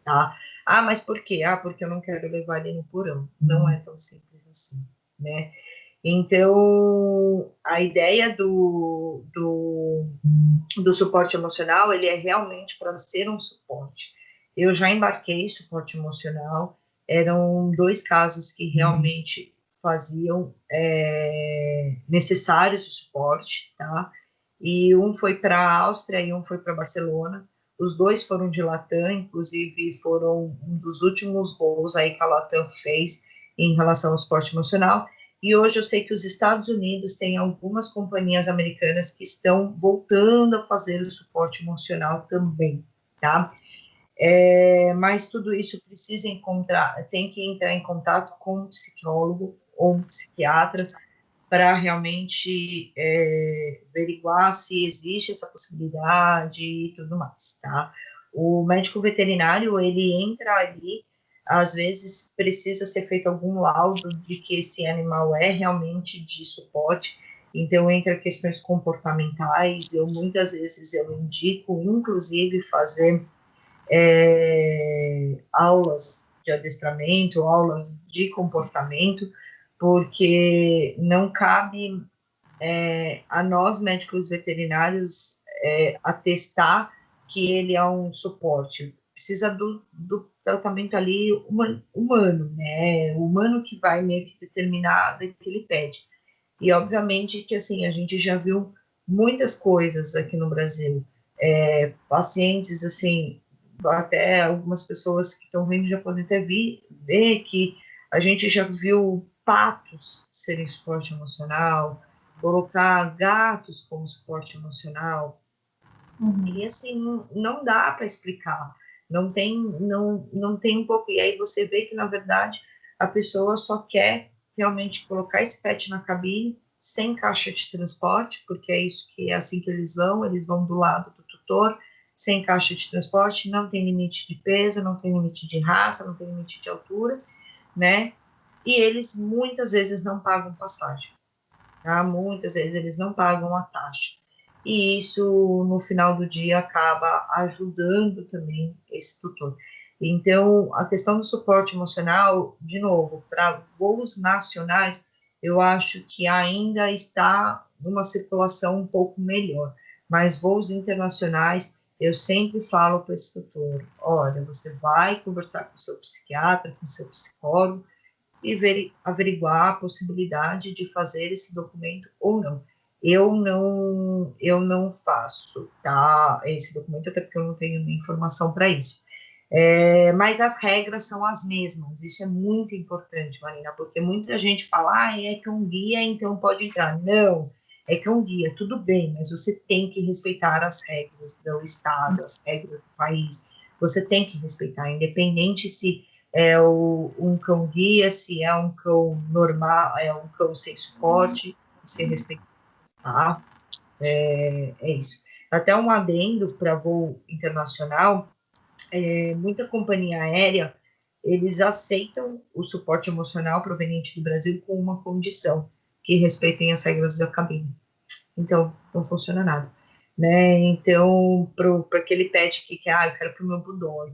tá? Mas por quê? Porque eu não quero levar ele no porão. Não é tão simples assim, né? Então, a ideia do suporte emocional, ele é realmente para ser um suporte. Eu já embarquei em suporte emocional, eram 2 casos que realmente faziam necessários de suporte, tá? E um foi para a Áustria e um foi para Barcelona. Os 2 foram de Latam, inclusive foram um dos últimos voos aí que a Latam fez em relação ao suporte emocional. E hoje eu sei que os Estados Unidos têm algumas companhias americanas que estão voltando a fazer o suporte emocional também, tá? Mas tudo isso precisa tem que entrar em contato com um psicólogo ou um psiquiatra para realmente averiguar se existe essa possibilidade e tudo mais, tá? O médico veterinário, ele entra ali, às vezes precisa ser feito algum laudo de que esse animal é realmente de suporte, então entra questões comportamentais, muitas vezes eu indico, inclusive, fazer aulas de adestramento, aulas de comportamento, porque não cabe a nós, médicos veterinários, atestar que ele é um suporte. Precisa do tratamento ali humano, né? O humano que vai meio que determinar daquele pede. E, obviamente, que assim, a gente já viu muitas coisas aqui no Brasil. Pacientes, assim, até algumas pessoas que estão vendo já podem até ver que a gente já viu patos serem suporte emocional, colocar gatos como suporte emocional. E assim, não dá para explicar. Não tem um pouco. E aí você vê que, na verdade, a pessoa só quer realmente colocar esse pet na cabine, sem caixa de transporte, porque é isso que é assim que eles vão do lado do tutor, sem caixa de transporte, não tem limite de peso, não tem limite de raça, não tem limite de altura, né? E eles muitas vezes não pagam passagem, tá? Muitas vezes eles não pagam a taxa. E isso, no final do dia, acaba ajudando também esse tutor. Então, a questão do suporte emocional, de novo, para voos nacionais, eu acho que ainda está numa circulação um pouco melhor. Mas voos internacionais, eu sempre falo para esse tutor, olha, você vai conversar com o seu psiquiatra, com o seu psicólogo, e averiguar a possibilidade de fazer esse documento ou não. Eu não faço, tá? Esse documento, até porque eu não tenho informação para isso. Mas as regras são as mesmas. Isso é muito importante, Marina, porque muita gente fala, é que um guia, então pode entrar. Não, é que um guia, tudo bem, mas você tem que respeitar as regras do Estado, as regras do país. Você tem que respeitar, independente se um cão guia, se é um cão normal, é um cão sem suporte, se respeitar, tá? É isso. Até um adendo para voo internacional, muita companhia aérea, eles aceitam o suporte emocional proveniente do Brasil com uma condição, que respeitem as regras da cabine. Então, não funciona nada. Né? Então, para aquele pet que quer, eu quero para o meu bulldog.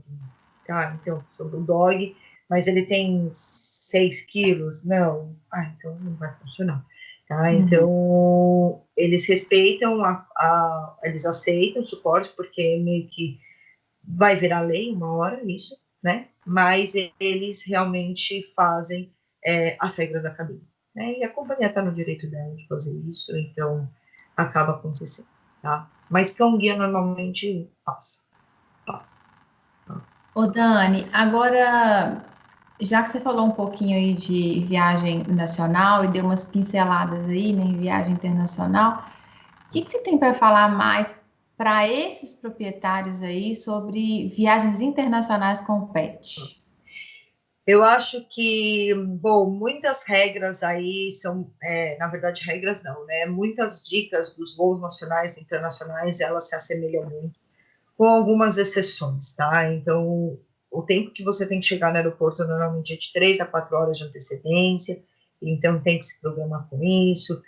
Tá, então, sou bulldog, mas ele tem 6 quilos. Não, então não vai funcionar. Tá? Então, eles respeitam, eles aceitam o suporte, porque meio que vai virar lei uma hora isso, né? Mas eles realmente fazem as regras da cabine. Né? E a companhia está no direito dela de fazer isso, então acaba acontecendo, tá? Mas cão guia normalmente passa. Ô, Dani, agora, já que você falou um pouquinho aí de viagem nacional e deu umas pinceladas aí, né, em viagem internacional, o que você tem para falar mais para esses proprietários aí sobre viagens internacionais com o pet? Eu acho que, bom, muitas regras aí são, na verdade, regras não, né? Muitas dicas dos voos nacionais e internacionais, elas se assemelham muito, com algumas exceções, tá? Então, o tempo que você tem que chegar no aeroporto normalmente é de 3 a 4 horas de antecedência, então tem que se programar com isso.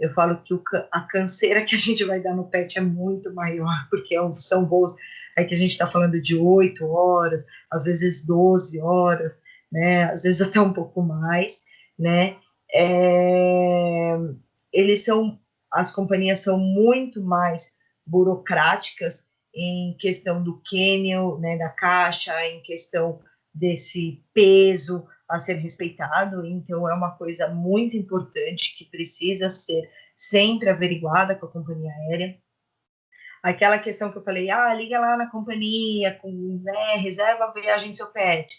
Eu falo que a canseira que a gente vai dar no pet é muito maior, porque são voos aí que a gente está falando de 8 horas, às vezes 12 horas, né? Às vezes até um pouco mais, né? Eles são, as companhias são muito mais burocráticas em questão do cânion, né, da caixa, em questão desse peso a ser respeitado. Então, é uma coisa muito importante que precisa ser sempre averiguada com a companhia aérea. Aquela questão que eu falei, liga lá na companhia, reserva a viagem do seu pet.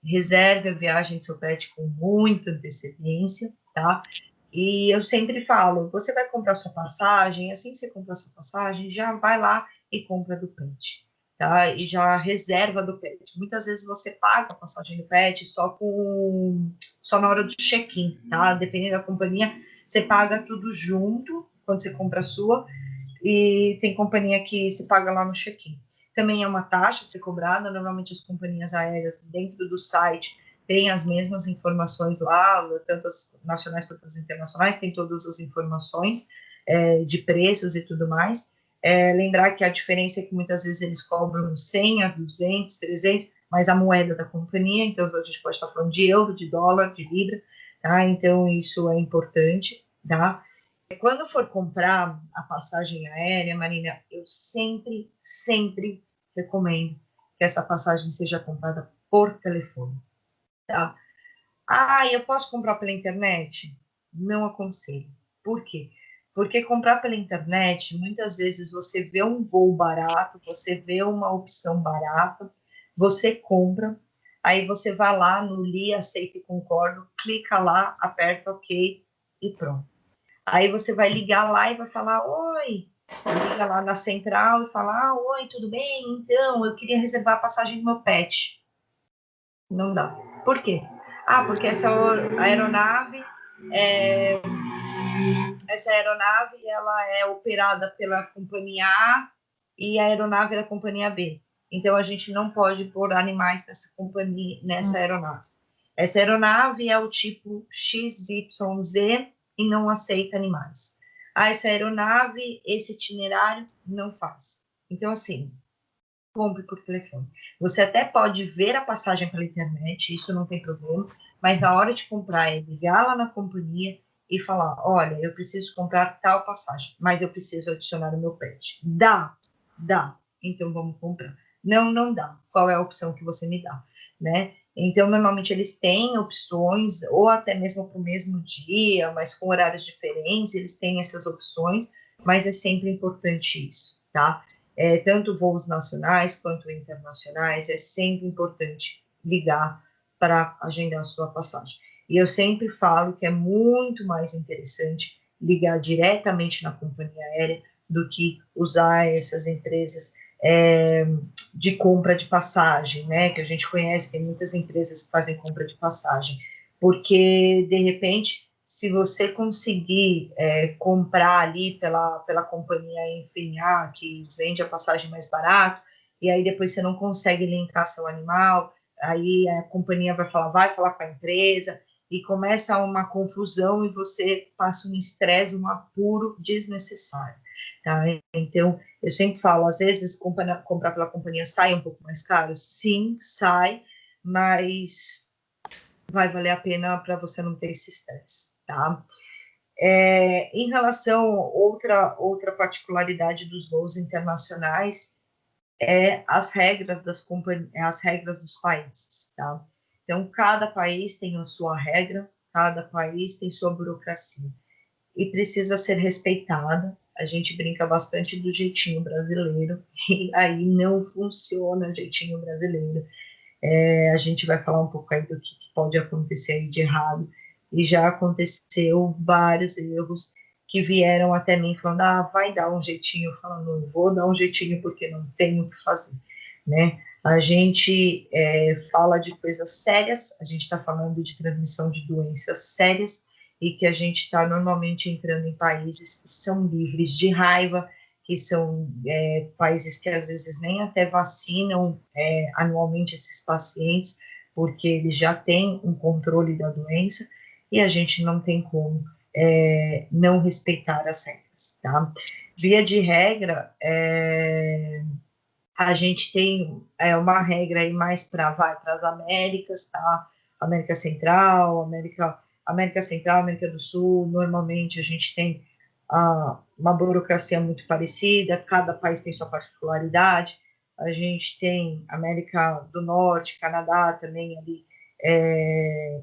Reserve a viagem do seu pet com muita antecedência, tá? E eu sempre falo, você vai comprar sua passagem, assim que você comprar sua passagem, já vai lá e compra do pet, tá? E já reserva do pet. Muitas vezes você paga a passagem do pet só na hora do check-in, tá? Dependendo da companhia, você paga tudo junto quando você compra a sua, e tem companhia que se paga lá no check-in. Também é uma taxa a ser cobrada, normalmente as companhias aéreas dentro do site têm as mesmas informações lá, tanto as nacionais quanto as internacionais, tem todas as informações de preços e tudo mais. Lembrar que a diferença é que muitas vezes eles cobram 100 a 200, 300, mas a moeda da companhia, então a gente pode estar falando de euro, de dólar, de libra, tá? Então isso é importante, tá? Quando for comprar a passagem aérea, Marina, eu sempre recomendo que essa passagem seja comprada por telefone, tá? Eu posso comprar pela internet? Não aconselho. Por quê? Porque comprar pela internet, muitas vezes você vê um voo barato, você vê uma opção barata, você compra, aí você vai lá no li, aceita e concordo, clica lá, aperta OK e pronto. Aí você vai ligar lá e vai falar, oi, liga lá na central e fala, oi, tudo bem? Então, eu queria reservar a passagem do meu pet. Não dá. Por quê? Porque essa aeronave ela é operada pela companhia A e a aeronave é da companhia B. Então, a gente não pode pôr animais nessa aeronave. Essa aeronave é o tipo XYZ e não aceita animais. Essa aeronave, esse itinerário, não faz. Então, assim, compre por telefone. Você até pode ver a passagem pela internet, isso não tem problema, mas na hora de comprar é ligar lá na companhia e falar, olha, eu preciso comprar tal passagem, mas eu preciso adicionar o meu pet. Dá, então vamos comprar. Não dá. Qual é a opção que você me dá, né? Então, normalmente eles têm opções, ou até mesmo para o mesmo dia, mas com horários diferentes, eles têm essas opções, mas é sempre importante isso, tá? Tanto voos nacionais quanto internacionais, é sempre importante ligar para agendar a sua passagem. E eu sempre falo que é muito mais interessante ligar diretamente na companhia aérea do que usar essas empresas de compra de passagem, né? Que a gente conhece, tem muitas empresas que fazem compra de passagem, porque de repente, se você conseguir comprar ali pela companhia Enfim, que vende a passagem mais barato, e aí depois você não consegue linkar seu animal, aí a companhia vai falar com a empresa, e começa uma confusão e você passa um estresse, um apuro desnecessário, tá? Então, eu sempre falo, às vezes comprar pela companhia sai um pouco mais caro? Sim, sai, mas vai valer a pena para você não ter esse estresse, tá? Em relação a outra particularidade dos voos internacionais as regras as regras dos países, tá? Então, cada país tem a sua regra, cada país tem sua burocracia e precisa ser respeitada. A gente brinca bastante do jeitinho brasileiro e aí não funciona o jeitinho brasileiro. A gente vai falar um pouco aí do que pode acontecer aí de errado e já aconteceu vários erros que vieram até mim falando, vai dar um jeitinho, falando, não vou dar um jeitinho porque não tenho o que fazer, né? A gente fala de coisas sérias, a gente está falando de transmissão de doenças sérias e que a gente está normalmente entrando em países que são livres de raiva, que são países que às vezes nem até vacinam anualmente esses pacientes, porque eles já têm um controle da doença e a gente não tem como não respeitar as regras, tá? Via de regra, a gente tem uma regra aí mais para as Américas, tá? América Central, América Central, América do Sul, normalmente a gente tem uma burocracia muito parecida, cada país tem sua particularidade, a gente tem América do Norte, Canadá também ali,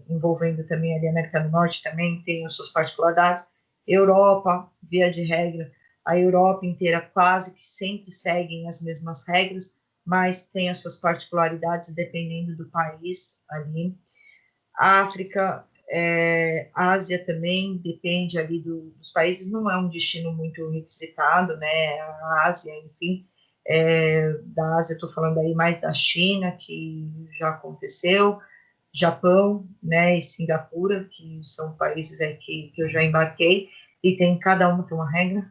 envolvendo também ali a América do Norte também tem as suas particularidades, Europa, via de regra, a Europa inteira quase que sempre seguem as mesmas regras, mas tem as suas particularidades dependendo do país ali. África, Ásia também, depende ali dos países, não é um destino muito requisitado, né? A Ásia, enfim, da Ásia, estou falando aí mais da China, que já aconteceu, Japão, né, e Singapura, que são países aí que eu já embarquei, e cada uma tem uma regra,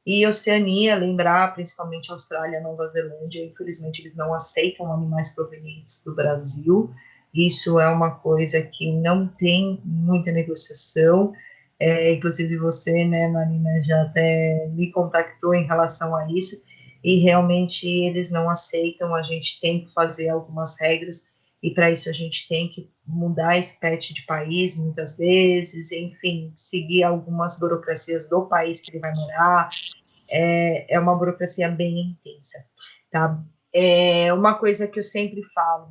e Oceania, lembrar, principalmente Austrália, Nova Zelândia, infelizmente eles não aceitam animais provenientes do Brasil. Isso é uma coisa que não tem muita negociação. Inclusive você, né, Marina, já até me contactou em relação a isso. E realmente eles não aceitam. A gente tem que fazer algumas regras e para isso a gente tem que mudar esse pet de país muitas vezes, enfim, seguir algumas burocracias do país que ele vai morar, é uma burocracia bem intensa, tá? Uma coisa que eu sempre falo,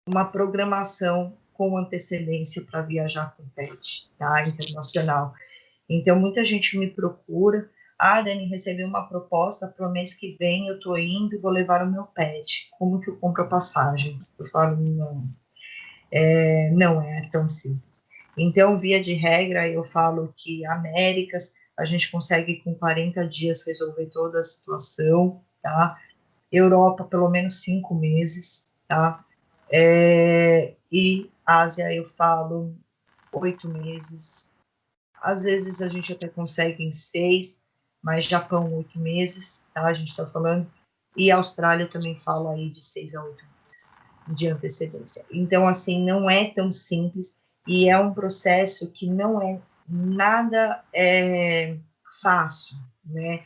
uma programação com antecedência para viajar com pet, tá? Internacional. Então, muita gente me procura, Dani, recebi uma proposta para o mês que vem, eu estou indo e vou levar o meu pet, como que eu compro a passagem? Eu falo, não, não é tão simples. Então, via de regra, eu falo que Américas, a gente consegue com 40 dias resolver toda a situação, tá? Europa, pelo menos 5 meses, tá? E Ásia, eu falo 8 meses. Às vezes a gente até consegue em 6, mas Japão, 8 meses, tá? A gente está falando. E Austrália, eu também falo aí de 6 a 8 meses de antecedência. Então, assim, não é tão simples e é um processo que não é nada fácil, né?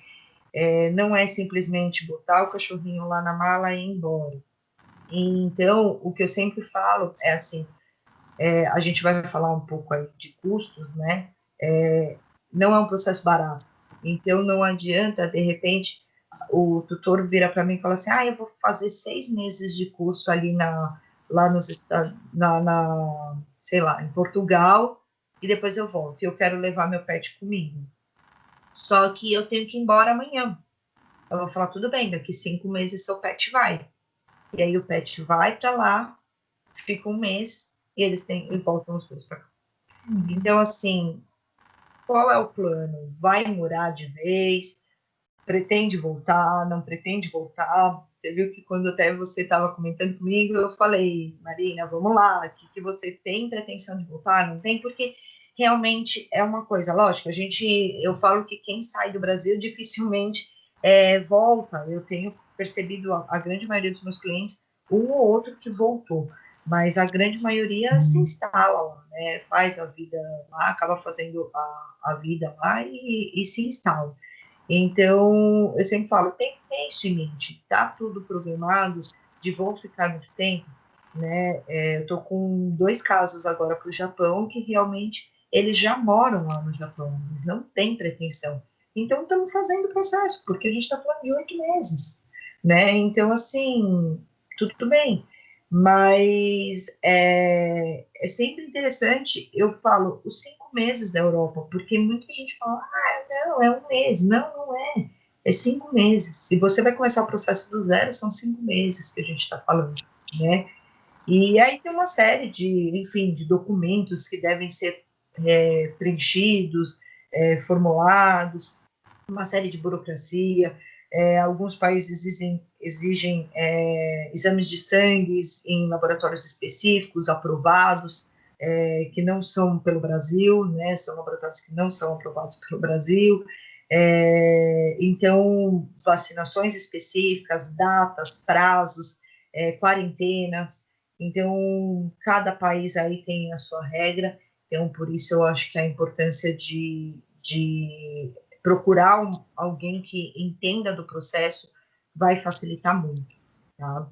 Não é simplesmente botar o cachorrinho lá na mala e ir embora. Então, o que eu sempre falo é assim, a gente vai falar um pouco aí de custos, né? Não é um processo barato. Então, não adianta, de repente, o tutor vira para mim e fala assim, eu vou fazer 6 meses de curso ali lá nos Estados, sei lá, em Portugal, e depois eu volto. E eu quero levar meu pet comigo. Só que eu tenho que ir embora amanhã. Eu vou falar, tudo bem, daqui 5 meses seu pet vai. E aí o pet vai para lá, fica um mês, e voltam os dois para cá. Então, assim, qual é o plano? Vai morar de vez? Pretende voltar? Não pretende voltar? Você viu que quando até você estava comentando comigo, eu falei, Marina, vamos lá, que você tem pretensão de voltar? Não tem? Porque realmente é uma coisa, lógico, eu falo que quem sai do Brasil dificilmente volta. Eu tenho percebido a grande maioria dos meus clientes, um ou outro que voltou, mas a grande maioria se instala lá, né? Faz a vida lá, acaba fazendo a vida lá e se instala. Então, eu sempre falo, tem que ter isso em mente, tá tudo programado, de vou ficar muito tempo, né? Eu estou com 2 casos agora para o Japão, que realmente eles já moram lá no Japão, eles não têm pretensão. Então, estamos fazendo o processo, porque a gente está falando de 8 meses, né? Então, assim, tudo bem. Mas é sempre interessante, eu falo, os 5 meses da Europa, porque muita gente fala, não, é um mês. Não, não é. É 5 meses. Se você vai começar o processo do zero, são 5 meses que a gente está falando, né? E aí tem uma série enfim, de documentos que devem ser preenchidos, formulados, uma série de burocracia. Alguns países exigem exames de sangue em laboratórios específicos, aprovados, que não são pelo Brasil, né? São laboratórios que não são aprovados pelo Brasil. Então, vacinações específicas, datas, prazos, quarentenas. Então, cada país aí tem a sua regra. Então, por isso eu acho que a importância de procurar alguém que entenda do processo vai facilitar muito, tá?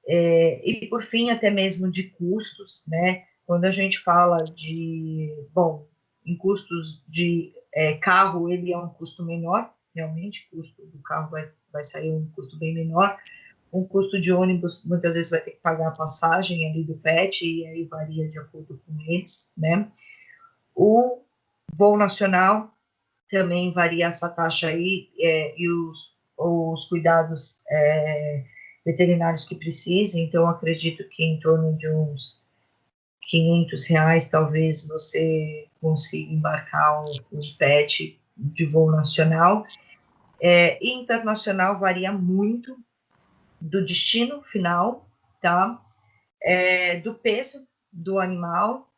E por fim, até mesmo de custos, né? Quando a gente fala em custos de carro, ele é um custo menor, realmente, o custo do carro vai sair um custo bem menor. Um custo de ônibus, muitas vezes vai ter que pagar a passagem ali do pet, e aí varia de acordo com eles, né? O voo nacional também varia essa taxa aí, e os cuidados veterinários que precisem, então acredito que em torno de uns R$ 500, talvez você consiga embarcar um pet de voo nacional. E internacional varia muito do destino final, tá? Do peso do animal,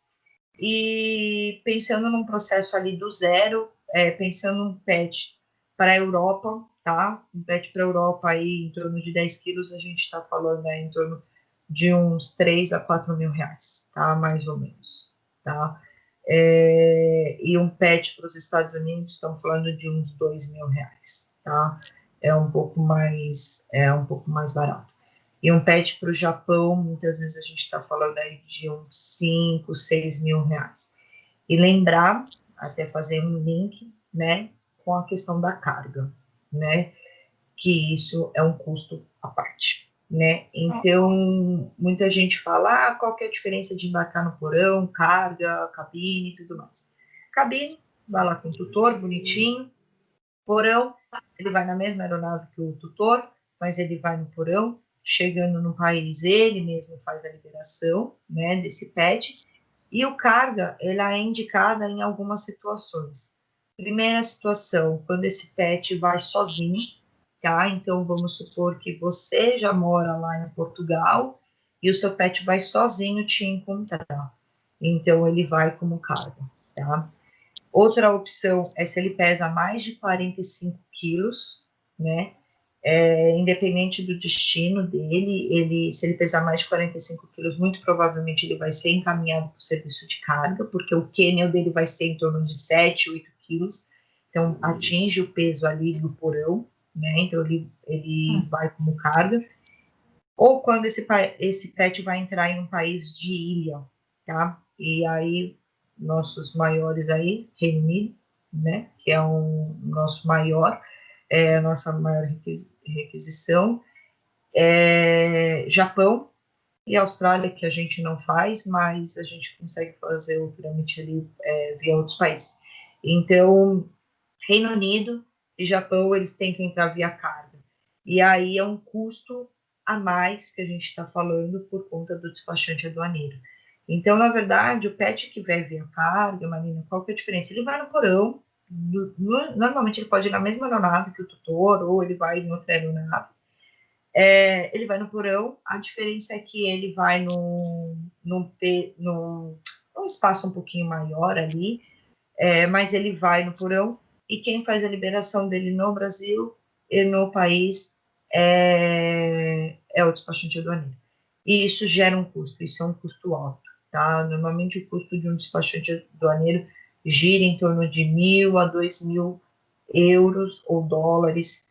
e pensando num processo ali do zero, pensando num pet para a Europa, tá? Um pet para a Europa aí em torno de 10 quilos, a gente está falando aí em torno de uns 3 a 4 mil reais, tá? Mais ou menos, tá? E um pet para os Estados Unidos, estamos falando de uns 2 mil reais, tá? É um pouco mais barato. E um pet para o Japão, muitas vezes a gente está falando aí de uns 5, 6 mil reais. E lembrar, até fazer um link, né, com a questão da carga, né, que isso é um custo à parte, né. Então, muita gente fala, qual que é a diferença de embarcar no porão, carga, cabine e tudo mais. Cabine, vai lá com o tutor, bonitinho. Porão, ele vai na mesma aeronave que o tutor, mas ele vai no porão. Chegando no país, ele mesmo faz a liberação, né, desse pet. E o carga, ela é indicada em algumas situações. Primeira situação, quando esse pet vai sozinho, tá? Então, vamos supor que você já mora lá em Portugal e o seu pet vai sozinho te encontrar. Então, ele vai como carga, tá? Outra opção é se ele pesa mais de 45 quilos, né? Independente do destino dele, se ele pesar mais de 45 quilos, muito provavelmente ele vai ser encaminhado para o serviço de carga, porque o kennel dele vai ser em torno de 7, 8 quilos, então atinge o peso ali do porão, né? Então ele vai como carga. Ou quando esse pet vai entrar em um país de ilha, tá? E aí, nossos maiores aí, Reino Unido, né? Que é nosso maior, a nossa maior requisição. Japão, e Austrália, que a gente não faz, mas a gente consegue fazer o trâmite ali via outros países. Então, Reino Unido e Japão, eles têm que entrar via carga. E aí é um custo a mais que a gente está falando por conta do despachante aduaneiro. Então, na verdade, o pet que vai via carga, Marina, qual que é a diferença? Ele vai no porão, normalmente ele pode ir na mesma aeronave que o tutor, ou ele vai em outra aeronave. Ele vai no porão, a diferença é que ele vai num espaço um pouquinho maior ali, mas ele vai no porão, e quem faz a liberação dele no Brasil e no país é o despachante aduaneiro. E isso gera um custo, isso é um custo alto, tá? Normalmente o custo de um despachante aduaneiro gira em torno de 1.000 a 2.000 euros ou dólares,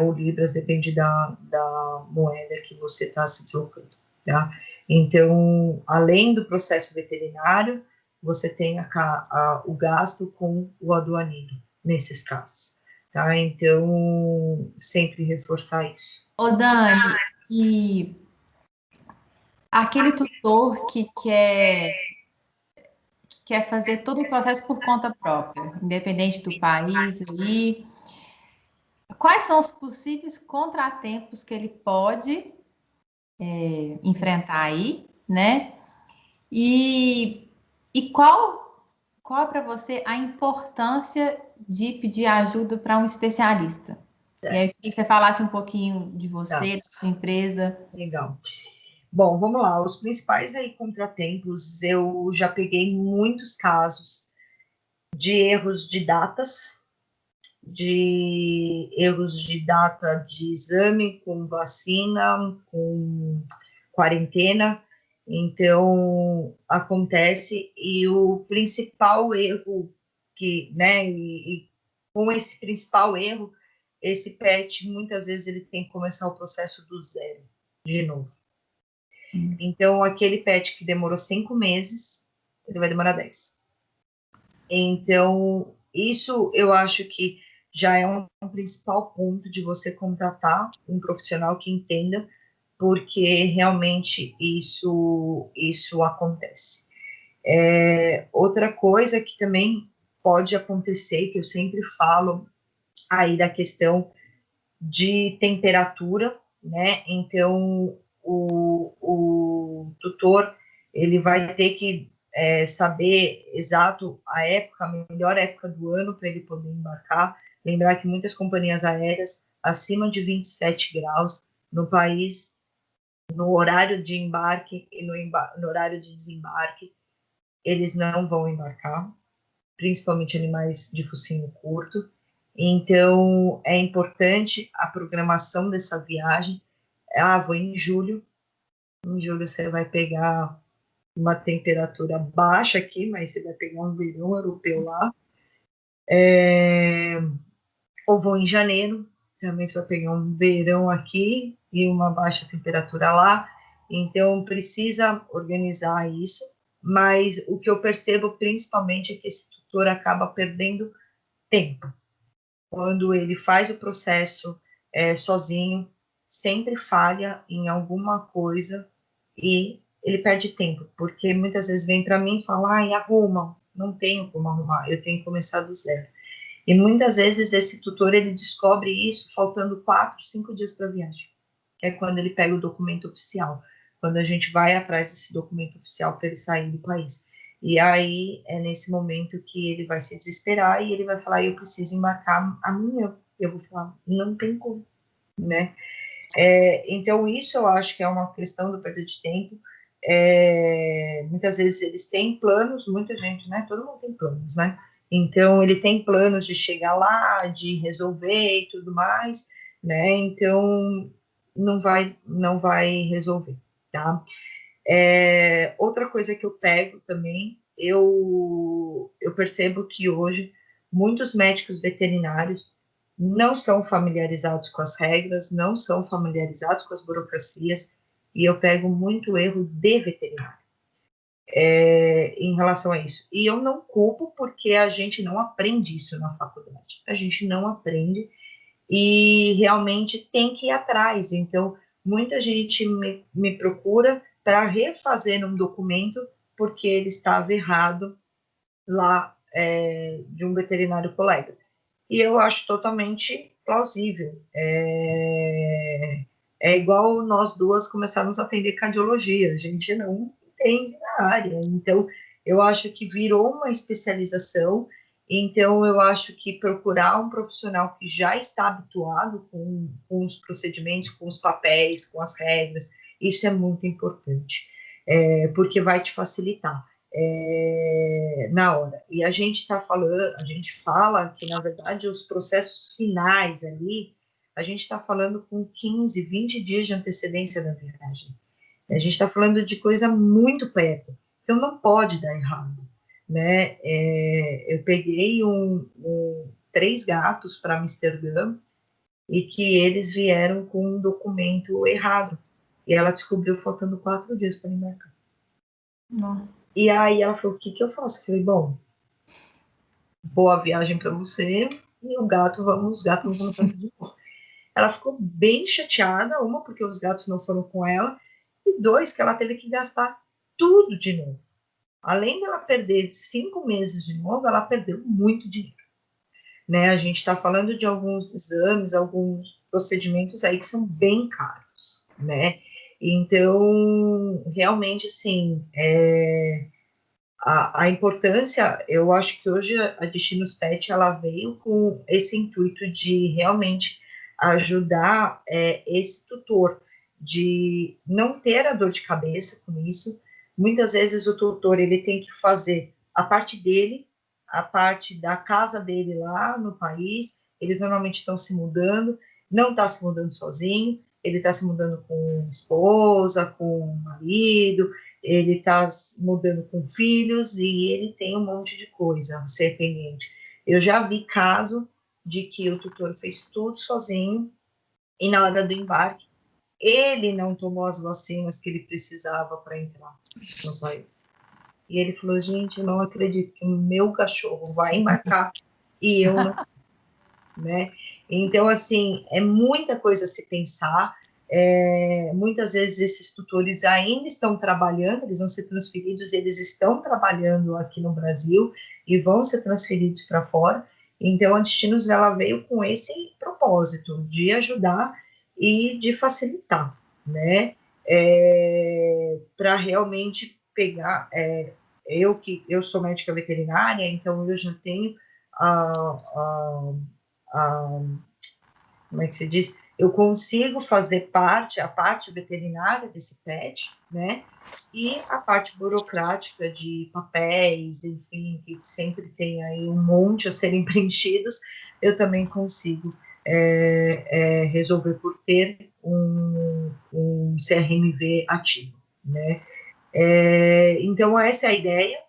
ou libras, depende da moeda que você está se deslocando, tá? Então, além do processo veterinário, você tem o gasto com o aduaneiro, nesses casos, tá? Então, sempre reforçar isso. Ô, Dani, e aquele tutor que quer fazer todo o processo por conta própria, independente do país aí, quais são os possíveis contratempos que ele pode enfrentar aí, né? E, e qual é para você a importância de pedir ajuda para um especialista? E aí, eu queria que você falasse um pouquinho de Tá, você, da sua empresa. legal. Bom, vamos lá. Os principais aí contratempos, eu já peguei muitos casos de erros de erros de data de exame com vacina, com quarentena. Então, acontece, e o principal erro e com esse principal erro, esse pet, muitas vezes, ele tem que começar o processo do zero, de novo. Então, aquele pet que demorou 5 meses, ele vai demorar 10. Então, isso eu acho que já é um principal ponto de você contratar um profissional que entenda, porque realmente isso acontece. Outra coisa que também pode acontecer, que eu sempre falo aí da questão de temperatura, né? Então, o tutor, ele vai ter que saber exato a época, a melhor época do ano para ele poder embarcar. Lembrar que muitas companhias aéreas, acima de 27 graus, no país, no horário de embarque e no horário de desembarque, eles não vão embarcar, principalmente animais de focinho curto. Então, é importante a programação dessa viagem. Vou em julho. Em julho você vai pegar uma temperatura baixa aqui, mas você vai pegar um verão europeu lá. Ou vou em janeiro, também você vai pegar um verão aqui e uma baixa temperatura lá. Então, precisa organizar isso. Mas o que eu percebo principalmente é que esse tutor acaba perdendo tempo. Quando ele faz o processo sozinho, sempre falha em alguma coisa e ele perde tempo, porque muitas vezes vem para mim e fala, arruma, não tenho como arrumar, eu tenho que começar do zero. E muitas vezes esse tutor, ele descobre isso faltando 4, 5 dias para a viagem, que é quando ele pega o documento oficial, quando a gente vai atrás desse documento oficial para ele sair do país. E aí é nesse momento que ele vai se desesperar e ele vai falar, eu preciso embarcar amanhã. Eu vou falar, não tem como, né? Então isso eu acho que é uma questão do perda de tempo. Muitas vezes eles têm planos, muita gente, né? Todo mundo tem planos, né? Então ele tem planos de chegar lá, de resolver e tudo mais, né? Então não vai resolver, tá? Outra coisa que eu pego também, eu percebo que hoje muitos médicos veterinários não são familiarizados com as regras, não são familiarizados com as burocracias, e eu pego muito erro de veterinário em relação a isso. E eu não culpo porque a gente não aprende isso na faculdade. A gente não aprende e realmente tem que ir atrás. Então, muita gente me procura para refazer um documento porque ele estava errado lá de um veterinário colega. E eu acho totalmente plausível. É igual nós duas começarmos a atender cardiologia, a gente não entende na área. Então, eu acho que virou uma especialização, então eu acho que procurar um profissional que já está habituado com os procedimentos, com os papéis, com as regras, isso é muito importante, porque vai te facilitar. Na hora. E a gente está falando, a gente fala que, na verdade, os processos finais ali, a gente está falando com 15, 20 dias de antecedência da viagem. A gente está falando de coisa muito perto. Então, não pode dar errado. Né? Eu peguei 3 gatos para Amsterdã e que eles vieram com um documento errado. E ela descobriu faltando 4 dias para embarcar. Nossa. E aí ela falou, o que eu faço? Eu falei, bom, boa viagem para você, e os gatos vão começar tudo de novo. Ela ficou bem chateada, uma, porque os gatos não foram com ela, e 2, que ela teve que gastar tudo de novo. Além dela perder 5 meses de novo, ela perdeu muito dinheiro. Né? A gente está falando de alguns exames, alguns procedimentos aí que são bem caros, né? Então, realmente, sim, a importância, eu acho que hoje a Destinos Pet, ela veio com esse intuito de realmente ajudar esse tutor, de não ter a dor de cabeça com isso. Muitas vezes o tutor, ele tem que fazer a parte dele, a parte da casa dele lá no país, eles normalmente estão se mudando, não está se mudando sozinho, ele está se mudando com esposa, com marido, ele está mudando com filhos e ele tem um monte de coisa a ser pendente. Eu já vi caso de que o tutor fez tudo sozinho e na hora do embarque ele não tomou as vacinas que ele precisava para entrar no país. E ele falou, gente, eu não acredito que o meu cachorro vai embarcar e eu não, né? Então, assim, é muita coisa a se pensar. Muitas vezes esses tutores ainda estão trabalhando, eles vão ser transferidos, eles estão trabalhando aqui no Brasil e vão ser transferidos para fora. Então, a Destinos ela veio com esse propósito de ajudar e de facilitar, né? Para realmente pegar. Eu sou médica veterinária, então eu já tenho como é que se diz? Eu consigo fazer a parte veterinária desse pet, né? E a parte burocrática de papéis, enfim, que sempre tem aí um monte a serem preenchidos, eu também consigo resolver por ter um CRMV ativo, né? Então, essa é a ideia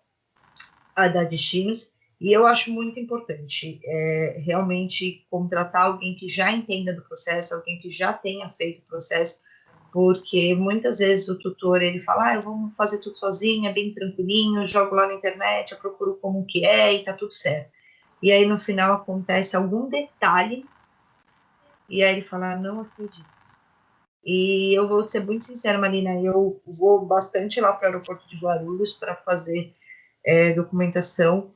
da Destinos, e eu acho muito importante realmente contratar alguém que já entenda do processo, alguém que já tenha feito o processo, porque muitas vezes o tutor, ele fala, eu vou fazer tudo sozinha, bem tranquilinho, jogo lá na internet, eu procuro como que é e tá tudo certo. E aí, no final, acontece algum detalhe, e aí ele fala, não acredito. E eu vou ser muito sincera, Marina, eu vou bastante lá para o aeroporto de Guarulhos para fazer documentação,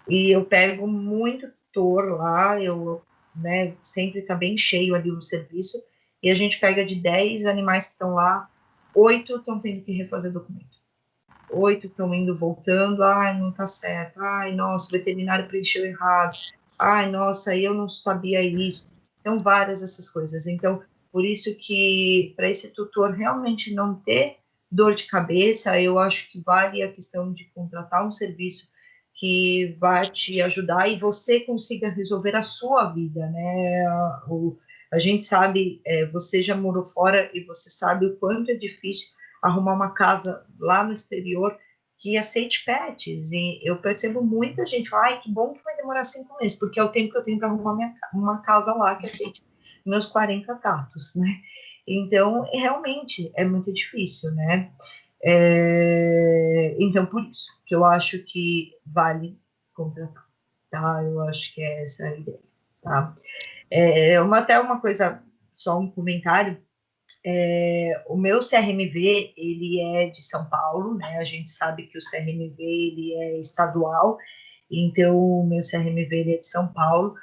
e eu pego muito tutor lá, sempre está bem cheio ali o serviço, e a gente pega de 10 animais que estão lá, 8 estão tendo que refazer documento. 8 estão indo, voltando, não está certo, nossa, o veterinário preencheu errado, nossa, eu não sabia isso. Então, várias essas coisas. Então, por isso que, para esse tutor realmente não ter dor de cabeça, eu acho que vale a questão de contratar um serviço que vai te ajudar e você consiga resolver a sua vida, né? A gente sabe, você já morou fora e você sabe o quanto é difícil arrumar uma casa lá no exterior que aceite pets. E eu percebo muita gente falar, que bom que vai demorar 5 meses, porque é o tempo que eu tenho para arrumar uma casa lá que aceite meus 40 gatos, né? Então, realmente, é muito difícil, né? Então, por isso, que eu acho que vale contratar, tá? Eu acho que essa é a ideia, tá? Até uma coisa, só um comentário, O meu CRMV, ele é de São Paulo, né? A gente sabe que o CRMV, ele é estadual, então o meu CRMV, ele é de São Paulo.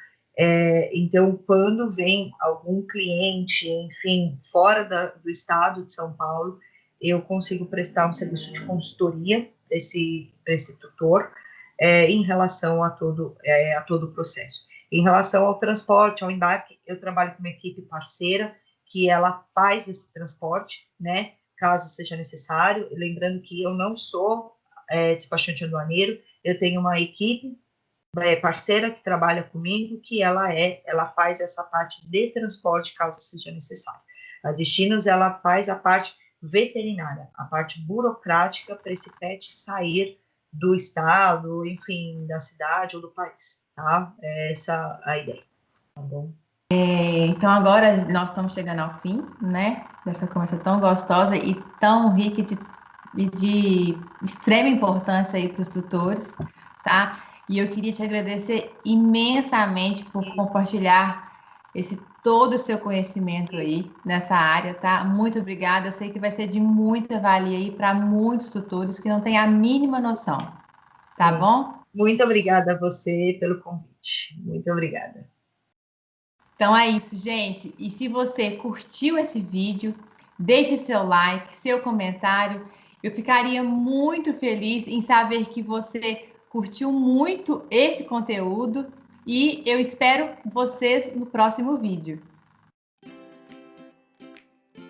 Então, quando vem algum cliente, enfim, fora do estado de São Paulo, eu consigo prestar um serviço de consultoria para esse tutor, em relação a todo o processo. Em relação ao transporte, ao embarque, eu trabalho com uma equipe parceira, que ela faz esse transporte, né, caso seja necessário. Lembrando que eu não sou despachante aduaneiro, eu tenho uma equipe parceira que trabalha comigo, que ela faz essa parte de transporte, caso seja necessário. A Destinos, ela faz a parte veterinária, a parte burocrática para esse pet sair do estado, enfim, da cidade ou do país, tá? Essa é a ideia, tá bom? Então agora nós estamos chegando ao fim, né, dessa conversa tão gostosa e tão rica de extrema importância aí para os tutores, tá? E eu queria te agradecer imensamente por compartilhar todo o seu conhecimento aí nessa área, tá? Muito obrigada. Eu sei que vai ser de muita valia aí para muitos tutores que não têm a mínima noção, tá Sim. bom? Muito obrigada a você pelo convite. Muito obrigada. Então é isso, gente. E se você curtiu esse vídeo, deixe seu like, seu comentário. Eu ficaria muito feliz em saber que você curtiu muito esse conteúdo e eu espero vocês no próximo vídeo.